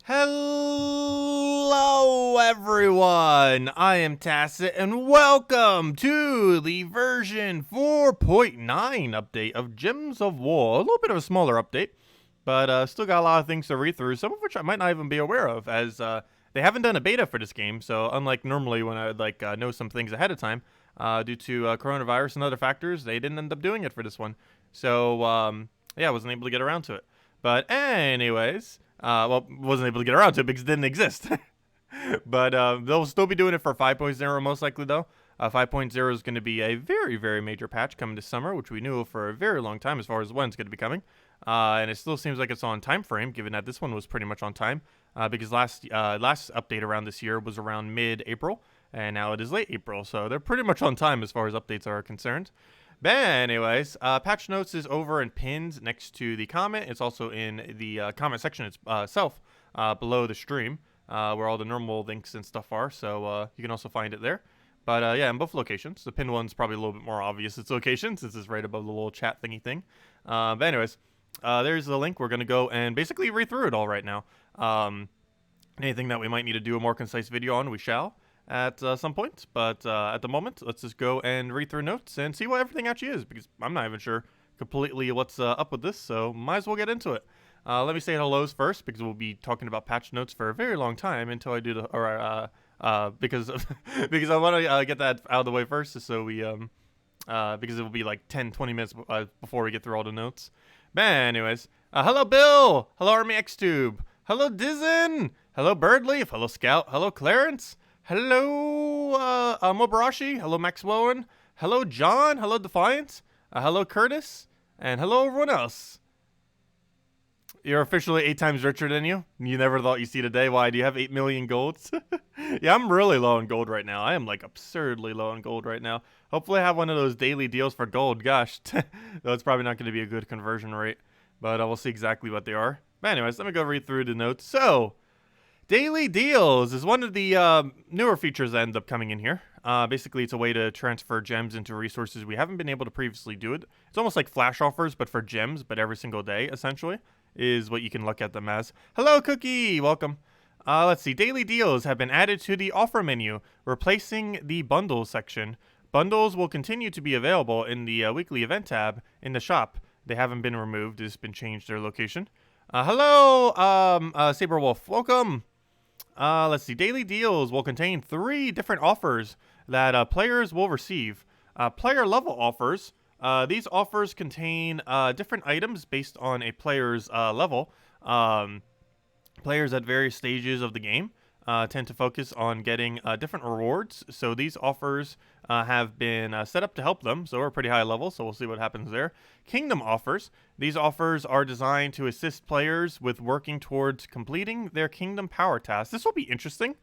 Hello everyone, I am Tacet and welcome to the version 4.9 update of Gems of War. A little bit of a smaller update, but still got a lot of things to read through, some of which I might not even be aware of, as they haven't done a beta for this game. So unlike normally when I would know some things ahead of time, due to coronavirus and other factors, they didn't end up doing it for this one. So yeah, I wasn't able to get around to it. But anyways, well, wasn't able to get around to it because it didn't exist. But they'll still be doing it for 5.0 most likely, though. 5.0 is going to be a very, very major patch coming this summer, which we knew for a very long time as far as when it's going to be coming. And it still seems like it's on time frame, given that this one was pretty much on time. Because last update around this year was around mid-April, and now it is late April. So they're pretty much on time as far as updates are concerned. But anyways, patch notes is over and pinned next to the comment. It's also in the comment section itself below the stream, where all the normal links and stuff are. So you can also find it there. But yeah, in both locations. The pinned one's probably a little bit more obvious its location, since it's right above the little chat thingy thing. But anyways, there's the link. We're going to go and basically read through it all right now. Anything that we might need to do a more concise video on, we shall at some point, but at the moment, let's just go and read through notes and see what everything actually is, because I'm not even sure completely what's up with this, so might as well get into it. Let me say hellos first, because we'll be talking about patch notes for a very long time until I do the, because because I want to get that out of the way first, so we because it will be like 10-20 minutes before we get through all the notes. But anyways, hello Bill, hello Army Xtube, hello Dizen, hello Birdleaf, hello Scout, hello Clarence. Hello, Mobarashi. Hello, Maxwell. Hello, John. Hello, Defiance. Hello, Curtis. And hello, everyone else. You're officially 8 times richer than you. You never thought you'd see the day. Why? Do you have 8 million golds? Yeah, I'm really low on gold right now. I am, like, absurdly low on gold right now. Hopefully I have one of those daily deals for gold. Gosh, though it's probably not going to be a good conversion rate. But we'll see exactly what they are. But anyways, let me go read through the notes. So, daily deals is one of the newer features that end up coming in here. Basically, it's a way to transfer gems into resources we haven't been able to previously do it. It's almost like flash offers, but for gems, but every single day, essentially, is what you can look at them as. Hello, Cookie! Welcome. Let's see. Daily deals have been added to the offer menu, replacing the bundles section. Bundles will continue to be available in the weekly event tab in the shop. They haven't been removed. It's been changed their location. Hello, Saberwolf. Welcome. Let's see. Daily deals will contain 3 different offers that players will receive. Player level offers. These offers contain different items based on a player's level. Players at various stages of the game tend to focus on getting different rewards. So these offers have been set up to help them. So we're pretty high level, so we'll see what happens there. Kingdom offers. These offers are designed to assist players with working towards completing their kingdom power tasks. This will be interesting,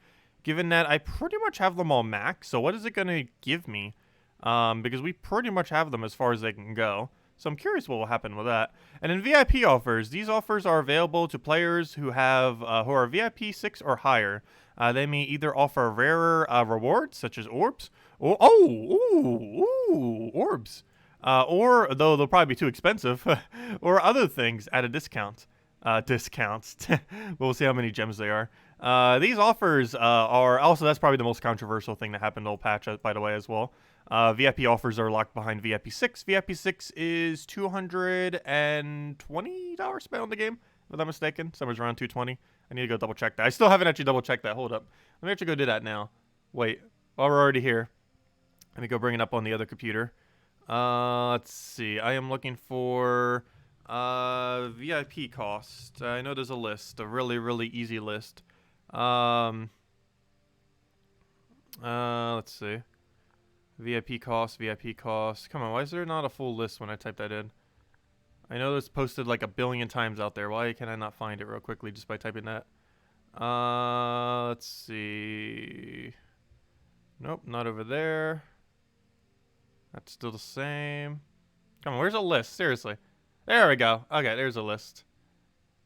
given that I pretty much have them all max. So what is it going to give me? Because we pretty much have them as far as they can go. So I'm curious what will happen with that. And in VIP offers, these offers are available to players who have who are VIP 6 or higher. They may either offer rarer rewards, such as orbs, or orbs, or though they'll probably be too expensive, or other things at a discount. Discounts. We'll see how many gems they are. These offers are also, that's probably the most controversial thing that happened to the patch, by the way, as well. VIP offers are locked behind VIP 6. VIP 6 is $220 spent on the game, if I'm not mistaken. Somewhere around 220. I need to go double check that. I still haven't actually double checked that. Hold up. Let me actually go do that now. Wait. While we're already here, let me go bring it up on the other computer. Let's see. I am looking for VIP cost. I know there's a list. A really, really easy list. Let's see. VIP cost, VIP cost. Come on, why is there not a full list when I type that in? I know it's posted like 1 billion times out there. Why can I not find it real quickly just by typing that? Let's see. Nope, not over there. That's still the same. Come on, where's a list? Seriously. There we go. Okay, there's a list.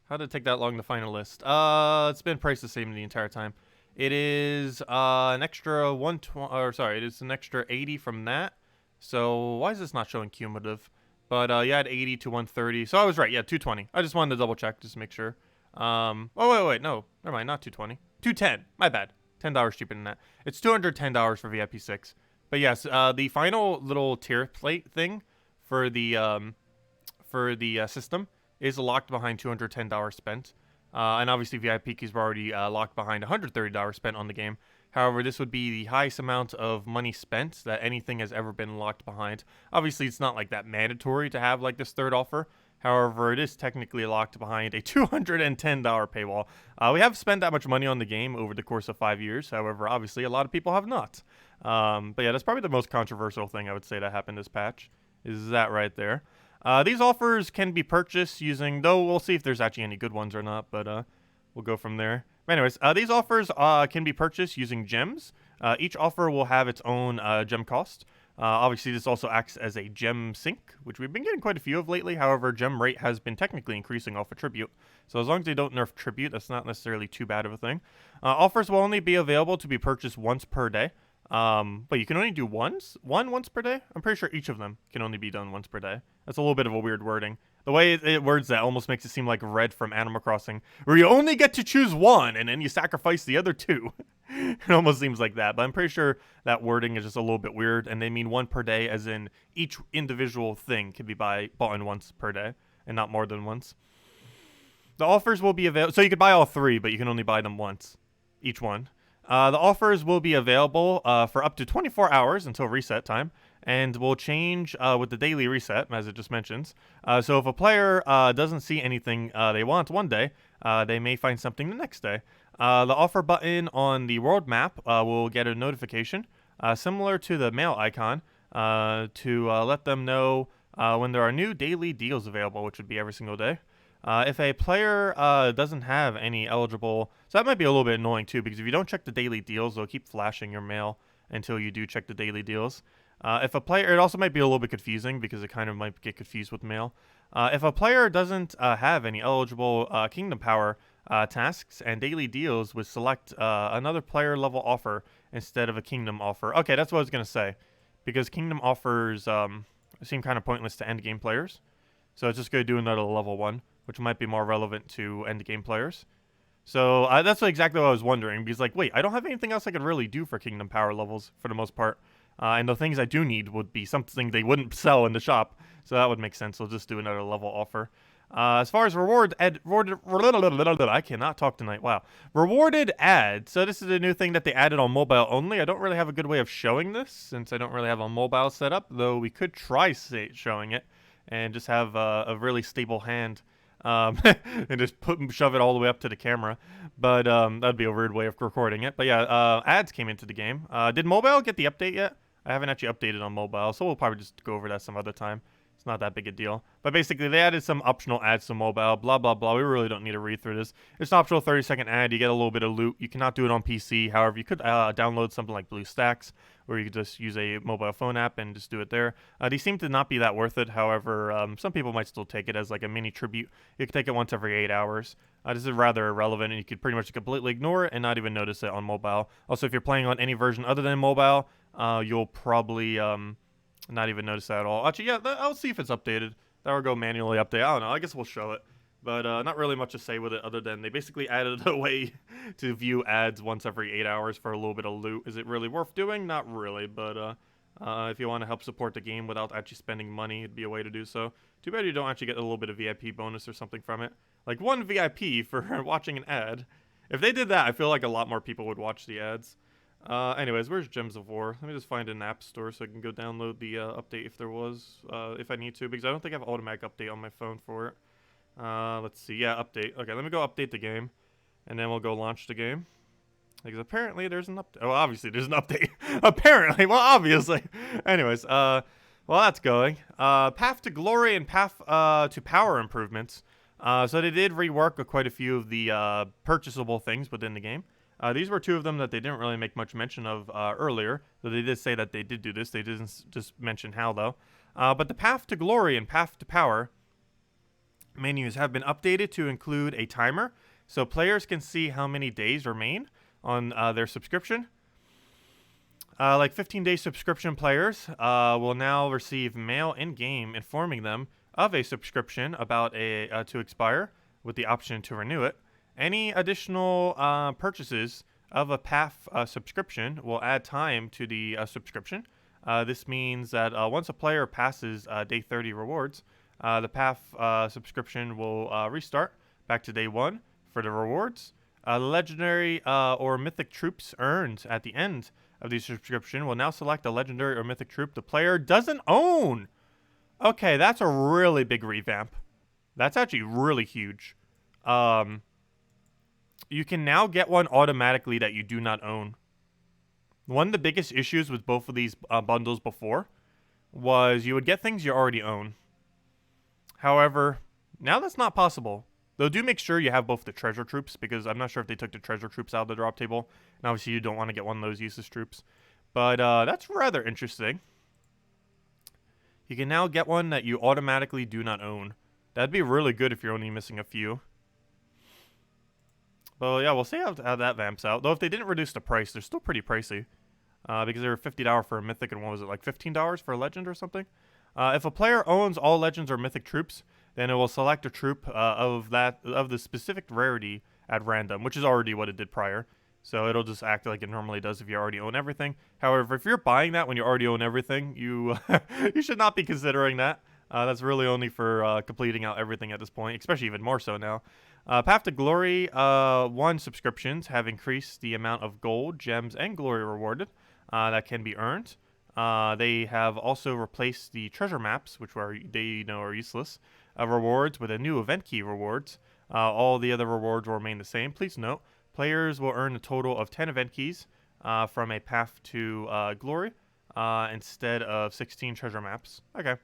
How did it take that long to find a list? It's been priced the same the entire time. It is an extra 120, or sorry, it is an extra 80 from that. So why is this not showing cumulative? But you had 80 to 130. So I was right. Yeah, 220. I just wanted to double check just to make sure. Oh, wait, no. Never mind, not 220. 210. My bad. $10 cheaper than that. It's $210 for VIP 6. But yes, the final little tier plate thing for the system is locked behind $210 spent. And obviously VIP keys were already locked behind $130 spent on the game. However, this would be the highest amount of money spent that anything has ever been locked behind. Obviously, it's not like that mandatory to have like this third offer. However, it is technically locked behind a $210 paywall. We have spent that much money on the game over the course of 5 years. However, obviously, a lot of people have not. But yeah, that's probably the most controversial thing I would say that happened this patch, is that right there. These offers can be purchased using, though we'll see if there's actually any good ones or not, but we'll go from there. But anyways, these offers can be purchased using gems. Each offer will have its own gem cost. Obviously, this also acts as a gem sink, which we've been getting quite a few of lately. However, gem rate has been technically increasing off of tribute. So as long as they don't nerf tribute, that's not necessarily too bad of a thing. Offers will only be available to be purchased once per day. But you can only do once per day? I'm pretty sure each of them can only be done once per day. That's a little bit of a weird wording. The way it words that almost makes it seem like Red from Animal Crossing, where you only get to choose one, and then you sacrifice the other two. It almost seems like that, but I'm pretty sure that wording is just a little bit weird, and they mean one per day as in each individual thing can be bought in once per day, and not more than once. The offers will be available, so you could buy all three, but you can only buy them once, each one. The offers will be available for up to 24 hours until reset time, and will change with the daily reset, as it just mentions. So if a player doesn't see anything they want one day, they may find something the next day. The offer button on the world map will get a notification, similar to the mail icon, to let them know when there are new daily deals available, which would be every single day. If a player doesn't have any eligible, so that might be a little bit annoying too, because if you don't check the daily deals, they'll keep flashing your mail until you do check the daily deals. If a player, it also might be a little bit confusing because it kind of might get confused with mail. If a player doesn't have any eligible Kingdom Power tasks and daily deals, would select another player level offer instead of a Kingdom offer. Okay, that's what I was going to say, because Kingdom offers seem kind of pointless to end game players. So it's just going to do another level 1, which might be more relevant to end game players. So that's exactly what I was wondering, because like, wait, I don't have anything else I could really do for Kingdom Power levels for the most part. And the things I do need would be something they wouldn't sell in the shop. So that would make sense. I'll just do another level offer. As far as I cannot talk tonight. Wow. Rewarded ads. So this is a new thing that they added on mobile only. I don't really have a good way of showing this since I don't really have a mobile set up, though we could try showing it and just have a really stable hand. And just shove it all the way up to the camera. But that'd be a weird way of recording it. But yeah, ads came into the game. Did mobile get the update yet? I haven't actually updated on mobile, so we'll probably just go over that some other time. It's not that big a deal. But basically, they added some optional ads to mobile, blah, blah, blah. We really don't need to read through this. It's an optional 30-second ad. You get a little bit of loot. You cannot do it on PC. However, you could download something like BlueStacks, or you could just use a mobile phone app and just do it there. These seem to not be that worth it. However, some people might still take it as like a mini tribute. You can take it once every 8 hours. This is rather irrelevant, and you could pretty much completely ignore it and not even notice it on mobile. Also, if you're playing on any version other than mobile, you'll probably not even notice that at all. Actually, yeah, I'll see if it's updated. That will go manually update. I don't know. I guess we'll show it. But not really much to say with it other than they basically added a way to view ads once every 8 hours for a little bit of loot. Is it really worth doing? Not really, but if you want to help support the game without actually spending money, it'd be a way to do so. Too bad you don't actually get a little bit of VIP bonus or something from it. Like 1 VIP for watching an ad. If they did that, I feel like a lot more people would watch the ads. Anyways, where's Gems of War? Let me just find an app store so I can go download the update if there was, if I need to, because I don't think I have automatic update on my phone for it. Let's see. Yeah, update. Okay, let me go update the game, and then we'll go launch the game. Because apparently there's an update. Oh, obviously there's an update. Apparently. Well, obviously. Anyways, well, that's going. Path to Glory and Path to Power improvements. So they did rework quite a few of the purchasable things within the game. These were 2 of them that they didn't really make much mention of earlier. So they did say that they did do this. They didn't just mention how, though. But the Path to Glory and Path to Power menus have been updated to include a timer, so players can see how many days remain on their subscription. Like 15-day subscription players will now receive mail in-game informing them of a subscription about to expire with the option to renew it. Any additional purchases of a PAF subscription will add time to the subscription. This means that once a player passes day 30 rewards, the PAF subscription will restart back to day 1 for the rewards. The legendary or mythic troops earned at the end of the subscription will now select a legendary or mythic troop the player doesn't own. Okay, that's a really big revamp. That's actually really huge. You can now get one automatically that you do not own. One of the biggest issues with both of these bundles before was you would get things you already own. However, now that's not possible. Though do make sure you have both the treasure troops, because I'm not sure if they took the treasure troops out of the drop table. And obviously you don't want to get one of those useless troops. But that's rather interesting. You can now get one that you automatically do not own. That'd be really good if you're only missing a few. But yeah, we'll see how that vamps out. Though if they didn't reduce the price, they're still pretty pricey. Because they were $50 for a mythic, and what was it, like $15 for a legend or something? If a player owns all legends or mythic troops, then it will select a troop of the specific rarity at random, which is already what it did prior. So it'll just act like it normally does if you already own everything. However, if you're buying that when you already own everything, you you should not be considering that. That's really only for completing out everything at this point, especially even more so now. Path to Glory 1 subscriptions have increased the amount of gold, gems, and glory rewarded that can be earned. They have also replaced the treasure maps, which are useless, rewards with a new event key rewards. All the other rewards will remain the same. Please note, players will earn a total of 10 event keys from a Path to Glory instead of 16 treasure maps. Okay,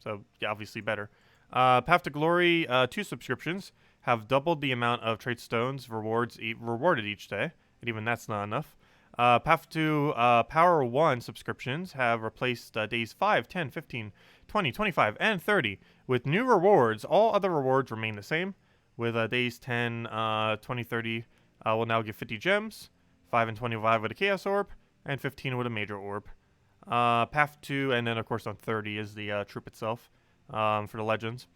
so yeah, obviously better. Path to Glory 2 subscriptions have doubled the amount of trait stones rewarded each day, and even that's not enough. Path to Power 1 subscriptions have replaced days 5, 10, 15, 20, 25, and 30 with new rewards. All other rewards remain the same, with days 10, 20, 30 will now give 50 gems, 5 and 25 with a Chaos Orb, and 15 with a Major Orb. Path 2, and then of course on 30 is the troop itself for the legends.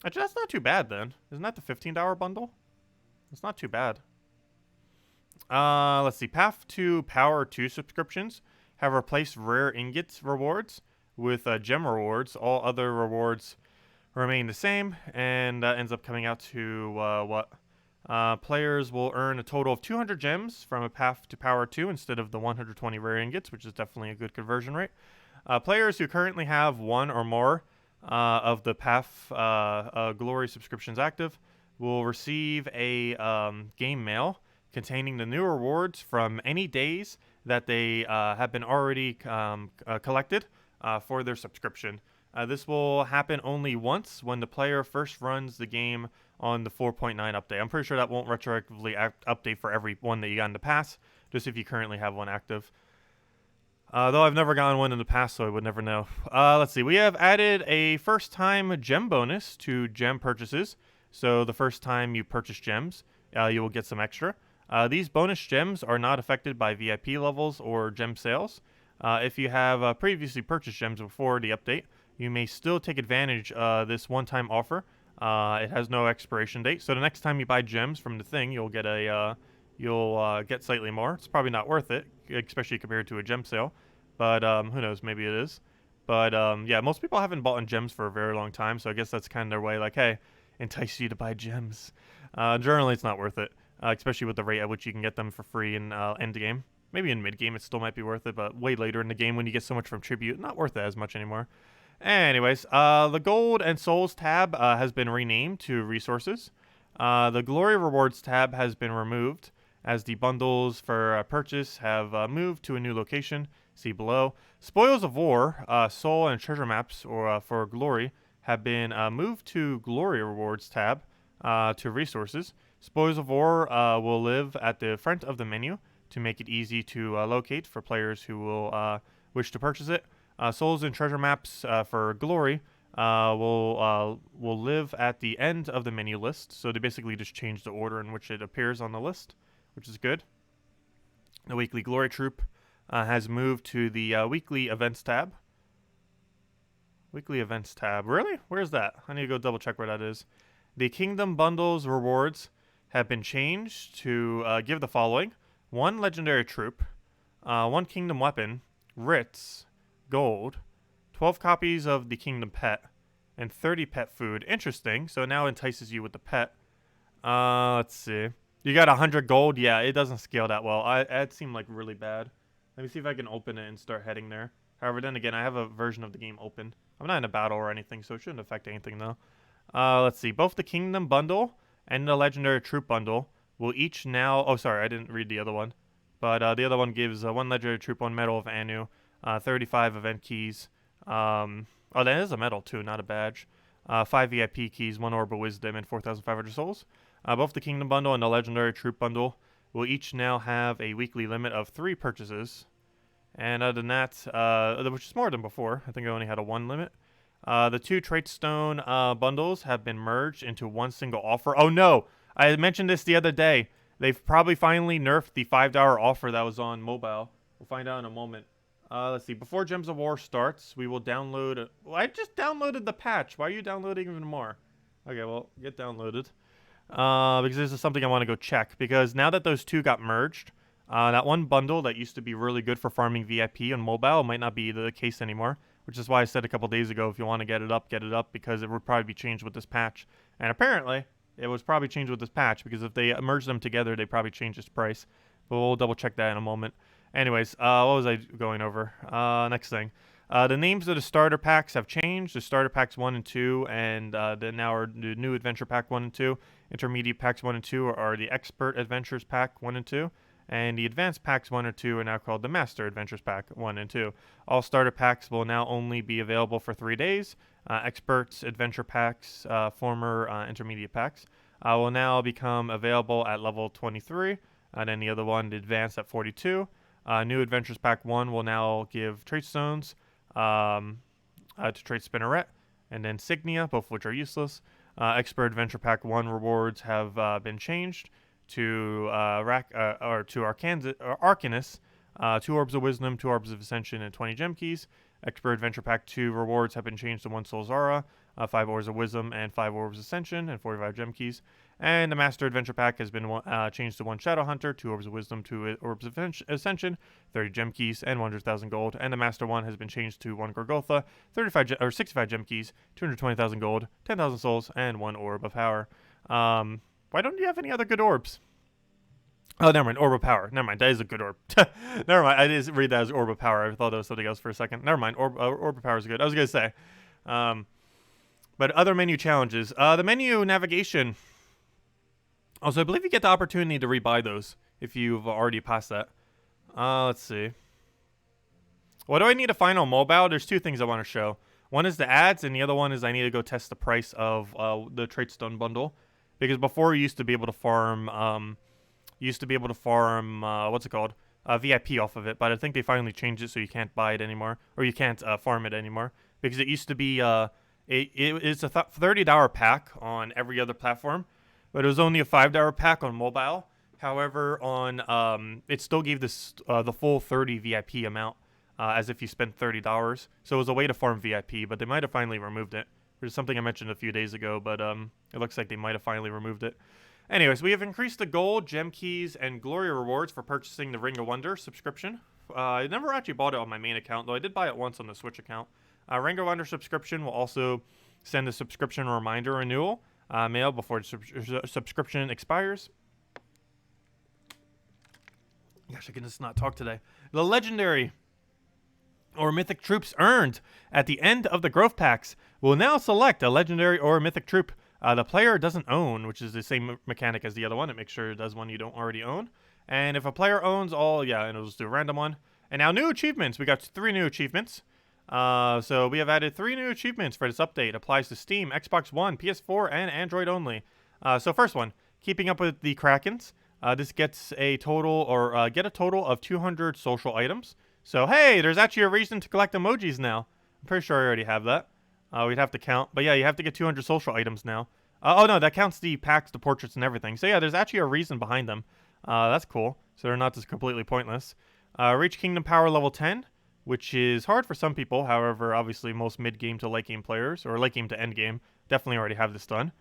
Actually, that's not too bad then. Isn't that the $15 bundle? It's not too bad. Let's see. Path to Power 2 subscriptions have replaced rare ingots rewards with gem rewards. All other rewards remain the same, and that ends up coming out to what? Players will earn a total of 200 gems from a Path to Power 2 instead of the 120 rare ingots, which is definitely a good conversion rate. Players who currently have one or more of the Path Glory subscriptions active will receive a game mail containing the new rewards from any days that they have been already collected for their subscription. This will happen only once when the player first runs the game on the 4.9 update. I'm pretty sure that won't retroactively update for every one that you got in the past, just if you currently have one active. Though I've never gotten one in the past, so I would never know. Let's see. We have added a first-time gem bonus to gem purchases. So the first time you purchase gems, you will get some extra. These bonus gems are not affected by VIP levels or gem sales. If you have previously purchased gems before the update, you may still take advantage of this one-time offer. It has no expiration date, so the next time you buy gems from the thing, you'll get get slightly more. It's probably not worth it, especially compared to a gem sale, but who knows, maybe it is. But yeah, most people haven't bought in gems for a very long time, so I guess that's kind of their way, like, hey, entice you to buy gems. Generally, it's not worth it. Especially with the rate at which you can get them for free in end game. Maybe in mid game it still might be worth it, but way later in the game when you get so much from Tribute, not worth it as much anymore. Anyways, the Gold and Souls tab has been renamed to Resources. The Glory Rewards tab has been removed, as the bundles for purchase have moved to a new location. See below. Spoils of War, Soul and Treasure Maps for Glory have been moved to Glory Rewards tab to Resources. Spoils of War will live at the front of the menu to make it easy to locate for players who will wish to purchase it. Souls and Treasure Maps for Glory will live at the end of the menu list. So they basically just change the order in which it appears on the list, which is good. The Weekly Glory Troop has moved to the Weekly Events tab. Weekly Events tab. Really? Where's that? I need to go double check where that is. The Kingdom Bundles rewards have been changed to give the following: 1 legendary troop, 1 kingdom weapon, writs, gold, 12 copies of the kingdom pet, and 30 pet food. Interesting. So it now entices you with the pet. Let's see. You got 100 gold. Yeah, it doesn't scale that well. It seemed like really bad. Let me see if I can open it and start heading there. However, then again, I have a version of the game open. I'm not in a battle or anything, so it shouldn't affect anything though. Let's see. Both the kingdom bundle and the legendary troop bundle will each now... Oh, sorry, I didn't read the other one. But the other one gives 1 legendary troop, 1 medal of Anu, 35 event keys. Oh, that is a medal too, not a badge. 5 VIP keys, 1 orb of wisdom, and 4,500 souls. Both the kingdom bundle and the legendary troop bundle will each now have a weekly limit of 3 purchases. And other than that, which is more than before. I think I only had a 1 limit. The 2 trait stone bundles have been merged into 1 single offer. Oh no! I mentioned this the other day. They've probably finally nerfed the $5 offer that was on mobile. We'll find out in a moment. Let's see. Before Gems of War starts, we will download... Well, I just downloaded the patch. Why are you downloading even more? Okay, well, get downloaded. Because this is something I want to go check. Because now that those 2 got merged, that 1 bundle that used to be really good for farming VIP on mobile might not be the case anymore. Which is why I said a couple days ago, if you want to get it up, because it would probably be changed with this patch. And apparently, it was probably changed with this patch, because if they merged them together, they probably changed its price. But we'll double check that in a moment. Anyways, what was I going over? Next thing. The names of the starter packs have changed. The starter packs 1 and 2, and then now are the new adventure pack 1 and 2. Intermediate packs 1 and 2 are the expert adventures pack 1 and 2. And the advanced packs 1 or 2 are now called the Master Adventures Pack 1 and 2. All starter packs will now only be available for 3 days. Experts Adventure Packs, former Intermediate Packs, will now become available at level 23. And then the other one, the Advanced, at 42. New Adventures Pack 1 will now give Trait Stones to Trait Spinneret, and then Signia, both of which are useless. Expert Adventure Pack 1 rewards have been changed to Arcanus, 2 Orbs of Wisdom, 2 Orbs of Ascension, and 20 Gem Keys. Expert Adventure Pack 2 rewards have been changed to 1 Soul Zara, 5 Orbs of Wisdom, and 5 Orbs of Ascension, and 45 Gem Keys. And the Master Adventure Pack has been changed to 1 Shadow Hunter, 2 Orbs of Wisdom, 2 Orbs of Ascension, 30 Gem Keys, and 100,000 gold. And the Master 1 has been changed to 1 Gorgotha, 65 Gem Keys, 220,000 gold, 10,000 souls, and 1 Orb of Power. Why don't you have any other good orbs? Oh, never mind. Orb of Power. Never mind. That is a good orb. Never mind. I didn't read that as Orb of Power. I thought that was something else for a second. Never mind. Orb of Power is good. I was going to say. But other menu challenges. The menu navigation. Also, I believe you get the opportunity to rebuy those if you've already passed that. Let's see. What do I need to find on mobile? There's 2 things I want to show. One is the ads, and the other one is I need to go test the price of the Trait Stone bundle. Because before you used to be able to farm... what's it called? VIP off of it, but I think they finally changed it so you can't buy it anymore, or you can't farm it anymore, because it used to be it's a $30 pack on every other platform, but it was only a $5 pack on mobile. However, on it still gave this the full 30 VIP amount as if you spent $30. So it was a way to farm VIP, but they might have finally removed it. Which is something I mentioned a few days ago, but it looks like they might have finally removed it. Anyways, we have increased the gold, gem keys, and glory rewards for purchasing the Ring of Wonder subscription. I never actually bought it on my main account, though I did buy it once on the Switch account. Ring of Wonder subscription will also send a subscription reminder renewal mail before the subscription expires. Gosh, I can just not talk today. The legendary or mythic troops earned at the end of the growth packs will now select a legendary or mythic troop the player doesn't own, which is the same mechanic as the other one. It makes sure it does one you don't already own. And if a player owns all, and it'll just do a random one. And now new achievements. We got 3 new achievements. So we have added 3 new achievements for this update. Applies to Steam, Xbox One, PS4, and Android only. So first one, keeping up with the Krakens. This gets a total, get a total of 200 social items. So hey, there's actually a reason to collect emojis now. I'm pretty sure I already have that. We'd have to count. But yeah, you have to get 200 social items now. Oh no, that counts the packs, the portraits, and everything. So yeah, there's actually a reason behind them. That's cool. So they're not just completely pointless. Reach Kingdom Power level 10, which is hard for some people. However, obviously most mid-game to late-game players, or late-game to end-game, definitely already have this done.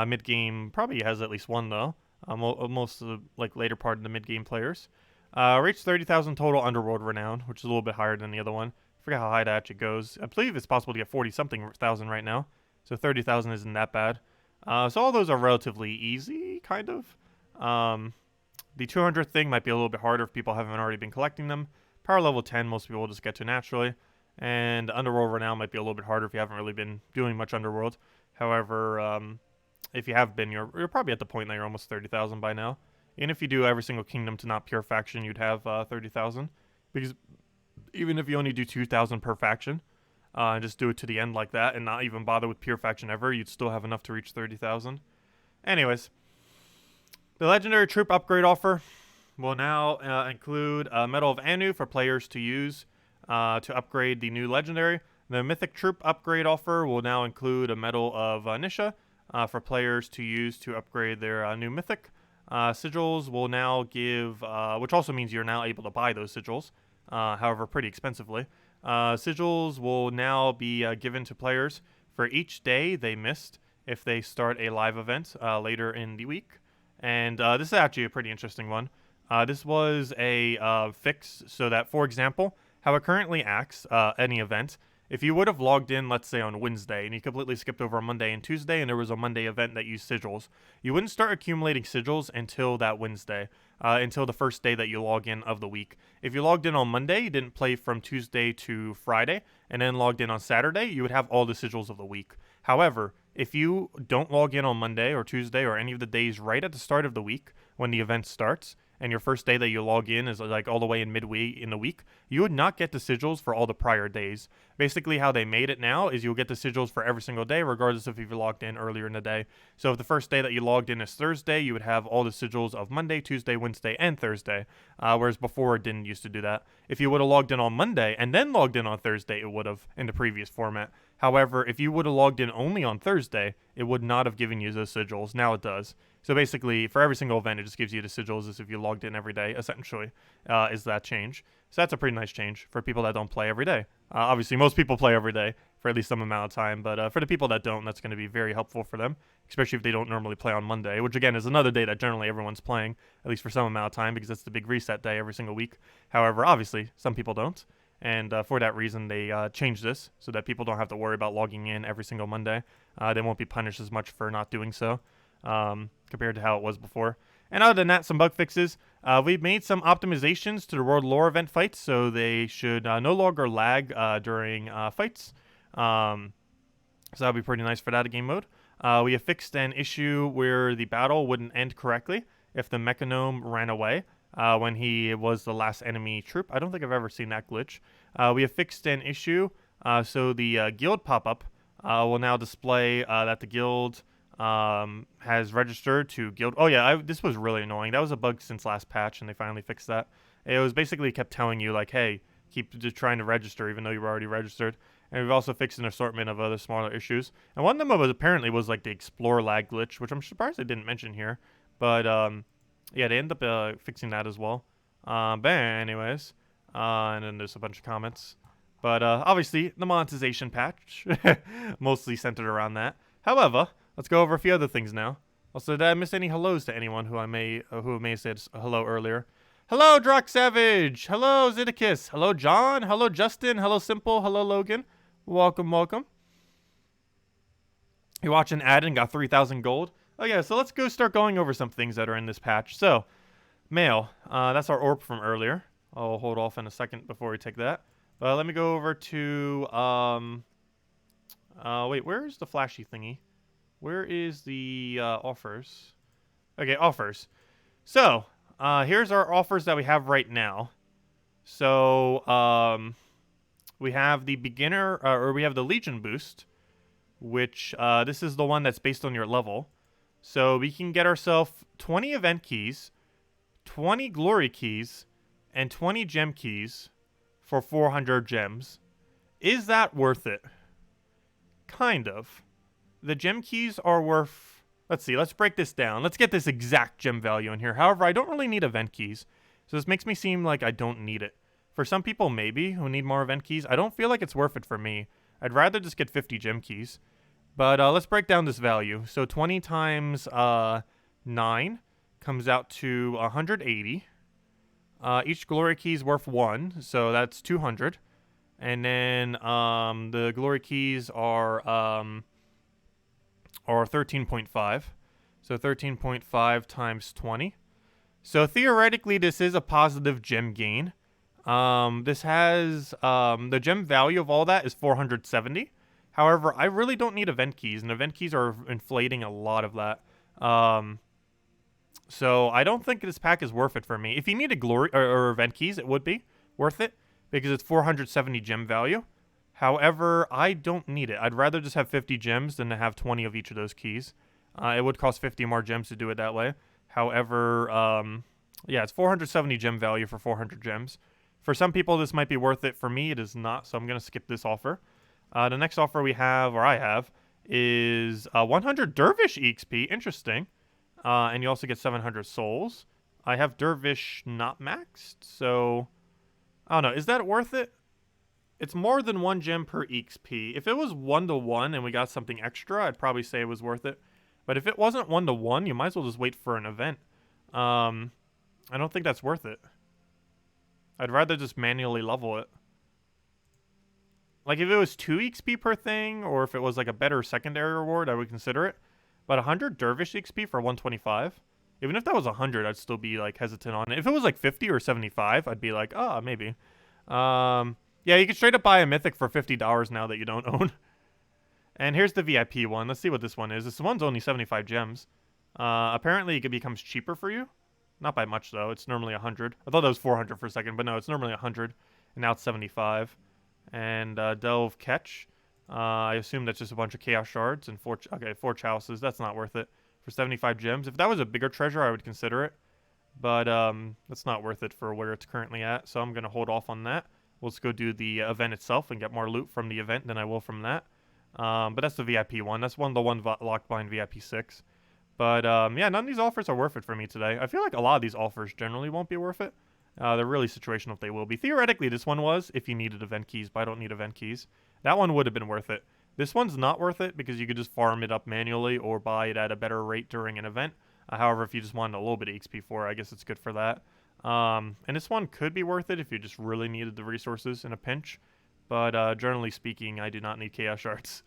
Mid-game probably has at least one, though. most of the like later part of the mid-game players. Reached 30,000 total Underworld renown, which is a little bit higher than the other one. I forget how high that actually goes. I believe it's possible to get 40-something thousand right now, so 30,000 isn't that bad. So all those are relatively easy, kind of. The 200th thing might be a little bit harder if people haven't already been collecting them. Power level 10, most people will just get to naturally. And Underworld Renown might be a little bit harder if you haven't really been doing much Underworld. However, if you have been, you're probably at the point that you're almost 30,000 by now. And if you do every single kingdom to not pure faction, you'd have 30,000. Because even if you only do 2,000 per faction, and just do it to the end like that and not even bother with pure faction ever, you'd still have enough to reach 30,000. Anyways, the Legendary Troop upgrade offer will now include a Medal of Anu for players to use to upgrade the new Legendary. The Mythic Troop upgrade offer will now include a Medal of Nisha for players to use to upgrade their new Mythic. Sigils will now give, which also means you're now able to buy those sigils, however pretty expensively. Sigils will now be given to players for each day they missed if they start a live event later in the week. And this is actually a pretty interesting one. This was a fix so that, for example, how it currently acts, any event, if you would have logged in, let's say, on Wednesday, and you completely skipped over Monday and Tuesday, and there was a Monday event that used sigils, you wouldn't start accumulating sigils until that Wednesday, until the first day that you log in of the week. If you logged in on Monday, you didn't play from Tuesday to Friday, and then logged in on Saturday, you would have all the sigils of the week. However, if you don't log in on Monday or Tuesday or any of the days right at the start of the week when the event starts, and your first day that you log in is like all the way in midway in the week, you would not get the sigils for all the prior days. Basically, how they made it now is you'll get the sigils for every single day, regardless of if you logged in earlier in the day. So if the first day that you logged in is Thursday, you would have all the sigils of Monday, Tuesday, Wednesday, and Thursday, whereas before it didn't used to do that. If you would have logged in on Monday and then logged in on Thursday, it would have in the previous format. However, if you would have logged in only on Thursday, it would not have given you those sigils. Now it does. So basically, for every single event, it just gives you the sigils as if you logged in every day, essentially, is that change. So that's a pretty nice change for people that don't play every day. Obviously, most people play every day for at least some amount of time, but for the people that don't, that's going to be very helpful for them, especially if they don't normally play on Monday, which, again, is another day that generally everyone's playing, at least for some amount of time, because it's the big reset day every single week. However, obviously, some people don't. And for that reason, they changed this so that people don't have to worry about logging in every single Monday. They won't be punished as much for not doing so compared to how it was before. And other than that, some bug fixes. We've made some optimizations to the World Lore event fights, so they should no longer lag during fights. So that'll be pretty nice for that game mode. We have fixed an issue where the battle wouldn't end correctly if the Mechanome ran away. When he was the last enemy troop. I don't think I've ever seen that glitch. We have fixed an issue, so the guild pop-up will now display that the guild has registered to guild. Oh yeah, this was really annoying. That was a bug since last patch, and they finally fixed that. It was basically kept telling you, like, hey, keep just trying to register even though you were already registered. And we've also fixed an assortment of other smaller issues. And one of them apparently was like the explore lag glitch, which I'm surprised they didn't mention here. But yeah, they end up fixing that as well. But anyways, and then there's a bunch of comments. But obviously, the monetization patch, mostly centered around that. However, let's go over a few other things now. Also, did I miss any hellos to anyone who may have said hello earlier? Hello, Drock Savage. Hello, Zeddicus. Hello, John. Hello, Justin. Hello, Simple. Hello, Logan. Welcome, welcome. You're watching ad and got 3,000 gold. Oh yeah, so let's go start going over some things that are in this patch. So, mail. That's our orb from earlier. I'll hold off in a second before we take that. Let me go over to, wait, where's the flashy thingy? Where is the, offers? Okay, offers. So, here's our offers that we have right now. So, we have the beginner, or we have the Legion boost, which, this is the one that's based on your level. So we can get ourselves 20 event keys, 20 glory keys, and 20 gem keys for 400 gems. Is that worth it? Kind of. The gem keys are worth... Let's see, let's break this down. Let's get this exact gem value in here. However, I don't really need event keys. So this makes me seem like I don't need it. For some people, maybe, who need more event keys, I don't feel like it's worth it for me. I'd rather just get 50 gem keys. But let's break down this value. So 20 times 9 comes out to 180. Each glory key is worth 1, so that's 200. And then the glory keys are 13.5. So 13.5 times 20. So theoretically, this is a positive gem gain. This has the gem value of all that is 470. However, I really don't need event keys, and event keys are inflating a lot of that. So I don't think this pack is worth it for me. If you needed glory or event keys, it would be worth it because it's 470 gem value. However, I don't need it. I'd rather just have 50 gems than to have 20 of each of those keys. It would cost 50 more gems to do it that way. However, yeah, it's 470 gem value for 400 gems. For some people, this might be worth it. For me, it is not, so I'm going to skip this offer. The next offer we have, or I have, is 100 Dervish EXP. Interesting. And you also get 700 souls. I have Dervish not maxed, so I don't know. Is that worth it? It's more than 1 gem per EXP. If it was 1-to-1 and we got something extra, I'd probably say it was worth it. But if it wasn't 1-to-1, you might as well just wait for an event. I don't think that's worth it. I'd rather just manually level it. Like, if it was 2 EXP per thing, or if it was, like, a better secondary reward, I would consider it. But 100 Dervish EXP for 125? Even if that was 100, I'd still be, like, hesitant on it. If it was, like, 50 or 75, I'd be like, ah, maybe. Yeah, you can straight up buy a Mythic for $50 now that you don't own. And here's the VIP one. Let's see what this one is. This one's only 75 gems. Apparently, it becomes cheaper for you. Not by much, though. It's normally 100. I thought that was 400 for a second, but no, it's normally 100. And now it's 75. And Delve Catch. I assume that's just a bunch of Chaos Shards and 4 Chalices. That's not worth it for 75 gems. If that was a bigger treasure, I would consider it. But that's not worth it for where it's currently at. So I'm going to hold off on that. We'll just go do the event itself and get more loot from the event than I will from that. But that's the VIP one. That's the one locked behind VIP 6. But yeah, none of these offers are worth it for me today. I feel like a lot of these offers generally won't be worth it. They're really situational if they will be. Theoretically, this one was if you needed event keys, but I don't need event keys. That one would have been worth it. This one's not worth it because you could just farm it up manually or buy it at a better rate during an event. However, if you just wanted a little bit of XP for it, I guess it's good for that. And this one could be worth it if you just really needed the resources in a pinch. But generally speaking, I do not need Chaos Shards.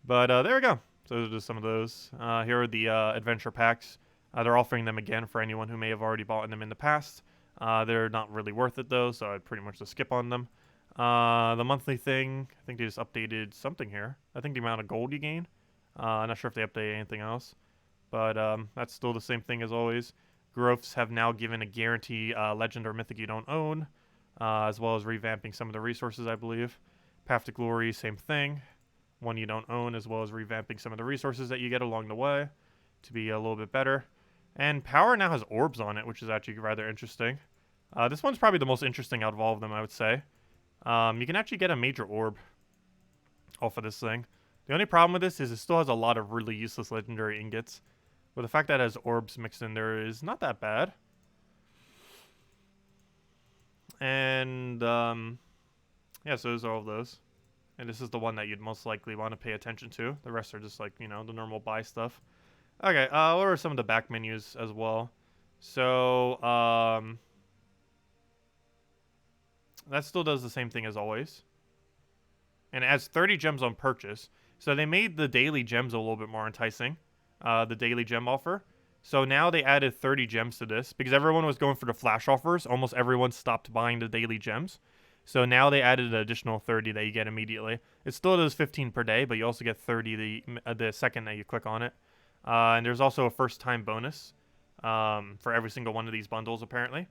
But there we go. So those are just some of those. Here are the adventure packs. They're offering them again for anyone who may have already bought them in the past. They're not really worth it, though, so I'd pretty much just skip on them. The monthly thing, I think they just updated something here. I think the amount of gold you gain. I'm not sure if they updated anything else. But that's still the same thing as always. Growths have now given a guarantee legend or mythic you don't own, as well as revamping some of the resources, I believe. Path to Glory, same thing. One you don't own, as well as revamping some of the resources that you get along the way to be a little bit better. And Power now has orbs on it, which is actually rather interesting. This one's probably the most interesting out of all of them, I would say. You can actually get a major orb off of this thing. The only problem with this is it still has a lot of really useless legendary ingots. But the fact that it has orbs mixed in there is not that bad. And, yeah, so those are all of those. And this is the one that you'd most likely want to pay attention to. The rest are just like, you know, the normal buy stuff. Okay, what are some of the back menus as well? So, that still does the same thing as always. And it adds 30 gems on purchase. So they made the daily gems a little bit more enticing. The daily gem offer. So now they added 30 gems to this. Because everyone was going for the flash offers. Almost everyone stopped buying the daily gems. So now they added an additional 30 that you get immediately. It still does 15 per day, but you also get 30 the second that you click on it. And there's also a first-time bonus for every single one of these bundles, apparently.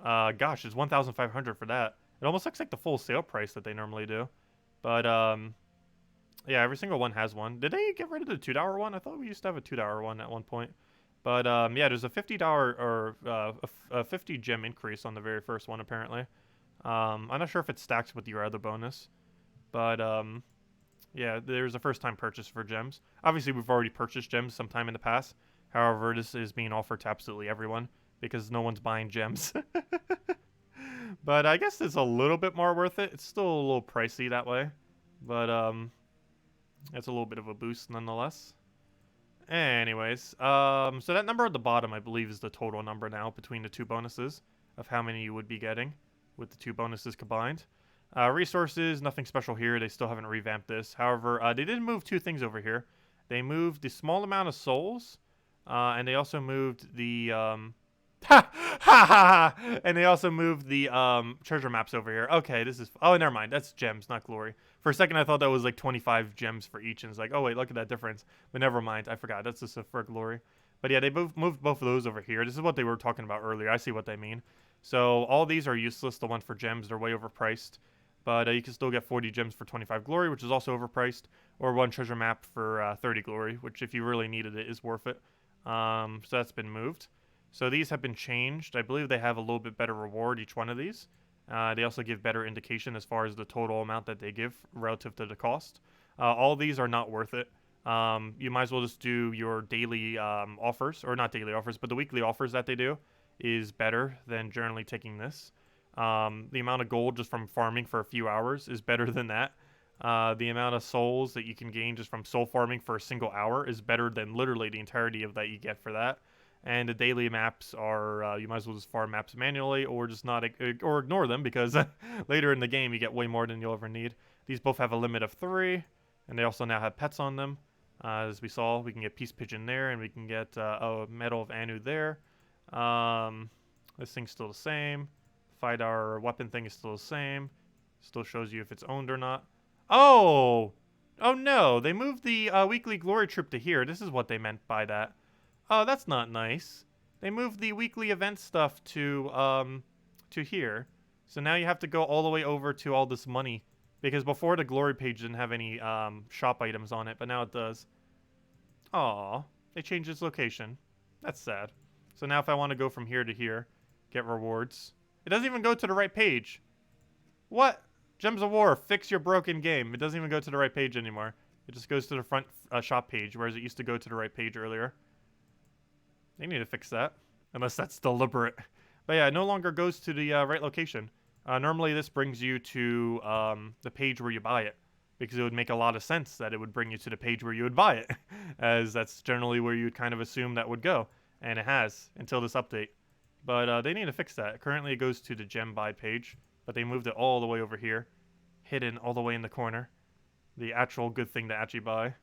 Gosh, it's 1,500 for that. It almost looks like the full sale price that they normally do. But, yeah, every single one has one. Did they get rid of the $2 one? I thought we used to have a $2 one at one point. But, yeah, there's a $50 or a 50 gem increase on the very first one, apparently. I'm not sure if it stacks with your other bonus. But, yeah, there's a first-time purchase for gems. Obviously, we've already purchased gems sometime in the past. However, this is being offered to absolutely everyone because no one's buying gems. But I guess it's a little bit more worth it. It's still a little pricey that way. But, it's a little bit of a boost nonetheless. Anyways, so that number at the bottom, I believe, is the total number now between the two bonuses of how many you would be getting with the two bonuses combined. Resources, nothing special here. They still haven't revamped this. However, they did move two things over here. They moved the small amount of souls, and they also moved the and they also moved the treasure maps over here. Okay, this is oh, never mind. That's gems, not glory. For a second, I thought that was like 25 gems for each, and it's like, oh wait, look at that difference. But never mind, I forgot. That's just for glory. But yeah, they moved both of those over here. This is what they were talking about earlier. I see what they mean. So all these are useless. The ones for gems, they're way overpriced. But you can still get 40 gems for 25 glory, which is also overpriced, or one treasure map for 30 glory, which if you really needed it is worth it. So that's been moved. So these have been changed. I believe they have a little bit better reward, each one of these. They also give better indication as far as the total amount that they give relative to the cost. All these are not worth it. You might as well just do your daily offers, or not daily offers, but the weekly offers that they do is better than generally taking this. The amount of gold just from farming for a few hours is better than that. The amount of souls that you can gain just from soul farming for a single hour is better than literally the entirety of that you get for that. And the daily maps are, you might as well just farm maps manually or just not, or ignore them because later in the game you get way more than you'll ever need. These both have a limit of 3, and they also now have pets on them. As we saw, we can get Peace Pigeon there, and we can get a Medal of Anu there. This thing's still the same. 5-hour weapon thing is still the same. Still shows you if it's owned or not. Oh! Oh no, they moved the weekly glory trip to here. This is what they meant by that. Oh, that's not nice. They moved the weekly event stuff to here. So now you have to go all the way over to all this money. Because before the glory page didn't have any shop items on it, but now it does. Aw, they changed its location. That's sad. So now if I want to go from here to here, get rewards. It doesn't even go to the right page. What? Gems of War, fix your broken game. It doesn't even go to the right page anymore. It just goes to the front shop page, whereas it used to go to the right page earlier. They need to fix that. Unless that's deliberate. But yeah, it no longer goes to the right location. Normally this brings you to the page where you buy it. Because it would make a lot of sense that it would bring you to the page where you would buy it. As that's generally where you'd kind of assume that would go. And it has, until this update. But they need to fix that. Currently it goes to the gem buy page. But they moved it all the way over here. Hidden all the way in the corner. The actual good thing to actually buy.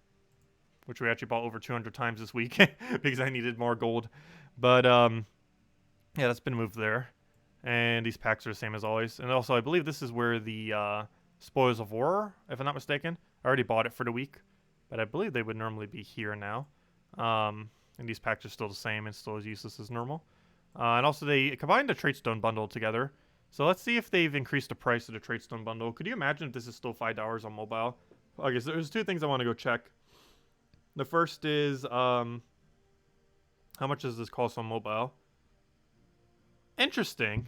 Which we actually bought over 200 times this week. Because I needed more gold. But, yeah, that's been moved there. And these packs are the same as always. And also, I believe this is where the Spoils of War, if I'm not mistaken. I already bought it for the week. But I believe they would normally be here now. And these packs are still the same and still as useless as normal. And also, they combined the Tradestone bundle together. So let's see if they've increased the price of the Tradestone bundle. Could you imagine if this is still $5 on mobile? Okay, so there's two things I want to go check. The first is, how much does this cost on mobile? Interesting.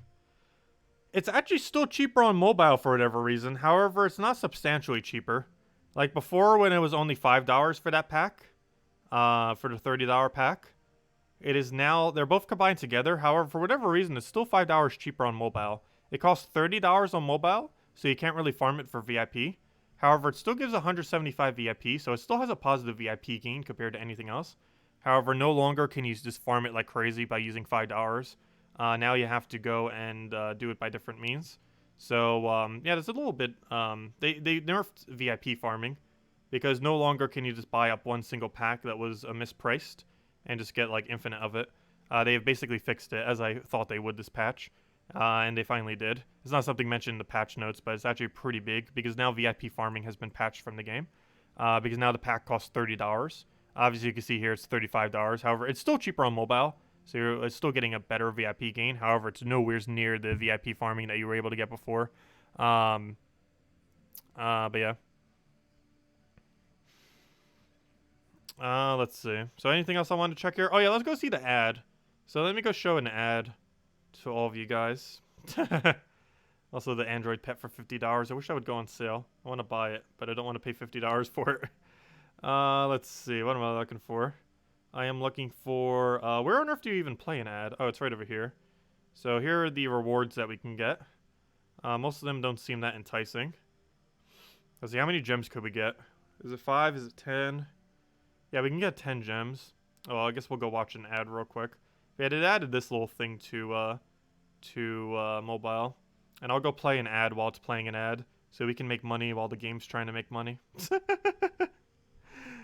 It's actually still cheaper on mobile for whatever reason. However, it's not substantially cheaper. Like before when it was only $5 for that pack, for the $30 pack. It is now, they're both combined together. However, for whatever reason, it's still $5 cheaper on mobile. It costs $30 on mobile, so you can't really farm it for VIP. However, it still gives 175 VIP, so it still has a positive VIP gain compared to anything else. However, no longer can you just farm it like crazy by using $5. Now you have to go and do it by different means. So, yeah, there's a little bit, they nerfed VIP farming, because no longer can you just buy up one single pack that was mispriced and just get like infinite of it. They have basically fixed it, as I thought they would this patch. And they finally did. It's not something mentioned in the patch notes, but it's actually pretty big, because now VIP farming has been patched from the game. Because now the pack costs $30. Obviously, you can see here it's $35. However, it's still cheaper on mobile, so it's still getting a better VIP gain. However, it's nowhere near the VIP farming that you were able to get before. But yeah. Let's see. So anything else I wanted to check here? Oh yeah, let's go see the ad. So let me go show an ad to all of you guys. Also the Android pet for $50. I wish I would go on sale. I want to buy it, but I don't want to pay $50 for it. Let's see. What am I looking for? I am looking for... where on earth do you even play an ad? Oh, it's right over here. So here are the rewards that we can get. Most of them don't seem that enticing. Let's see. How many gems could we get? Is it 5? Is it 10? Yeah, we can get 10 gems. Oh, I guess we'll go watch an ad real quick. Yeah, it added this little thing to mobile. And I'll go play an ad while it's playing an ad, so we can make money while the game's trying to make money.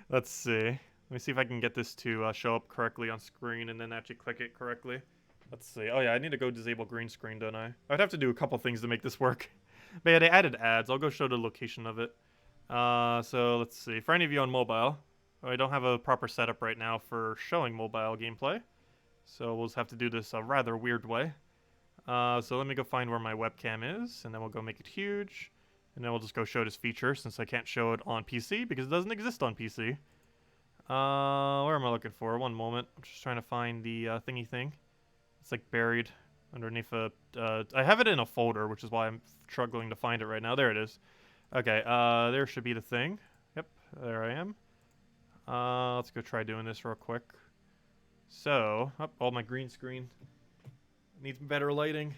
Let's see. Let me see if I can get this to show up correctly on screen and then actually click it correctly. Let's see. Oh yeah, I need to go disable green screen, don't I? I'd have to do a couple things to make this work. But yeah, they added ads. I'll go show the location of it. So let's see. For any of you on mobile, I don't have a proper setup right now for showing mobile gameplay. So we'll just have to do this a rather weird way. So let me go find where my webcam is, and then we'll go make it huge. And then we'll just go show this feature, since I can't show it on PC, because it doesn't exist on PC. Where am I looking for? One moment. I'm just trying to find the thingy thing. It's like buried underneath a... I have it in a folder, which is why I'm struggling to find it right now. There it is. Okay, there should be the thing. Yep, there I am. Let's go try doing this real quick. So, all my green screen needs better lighting.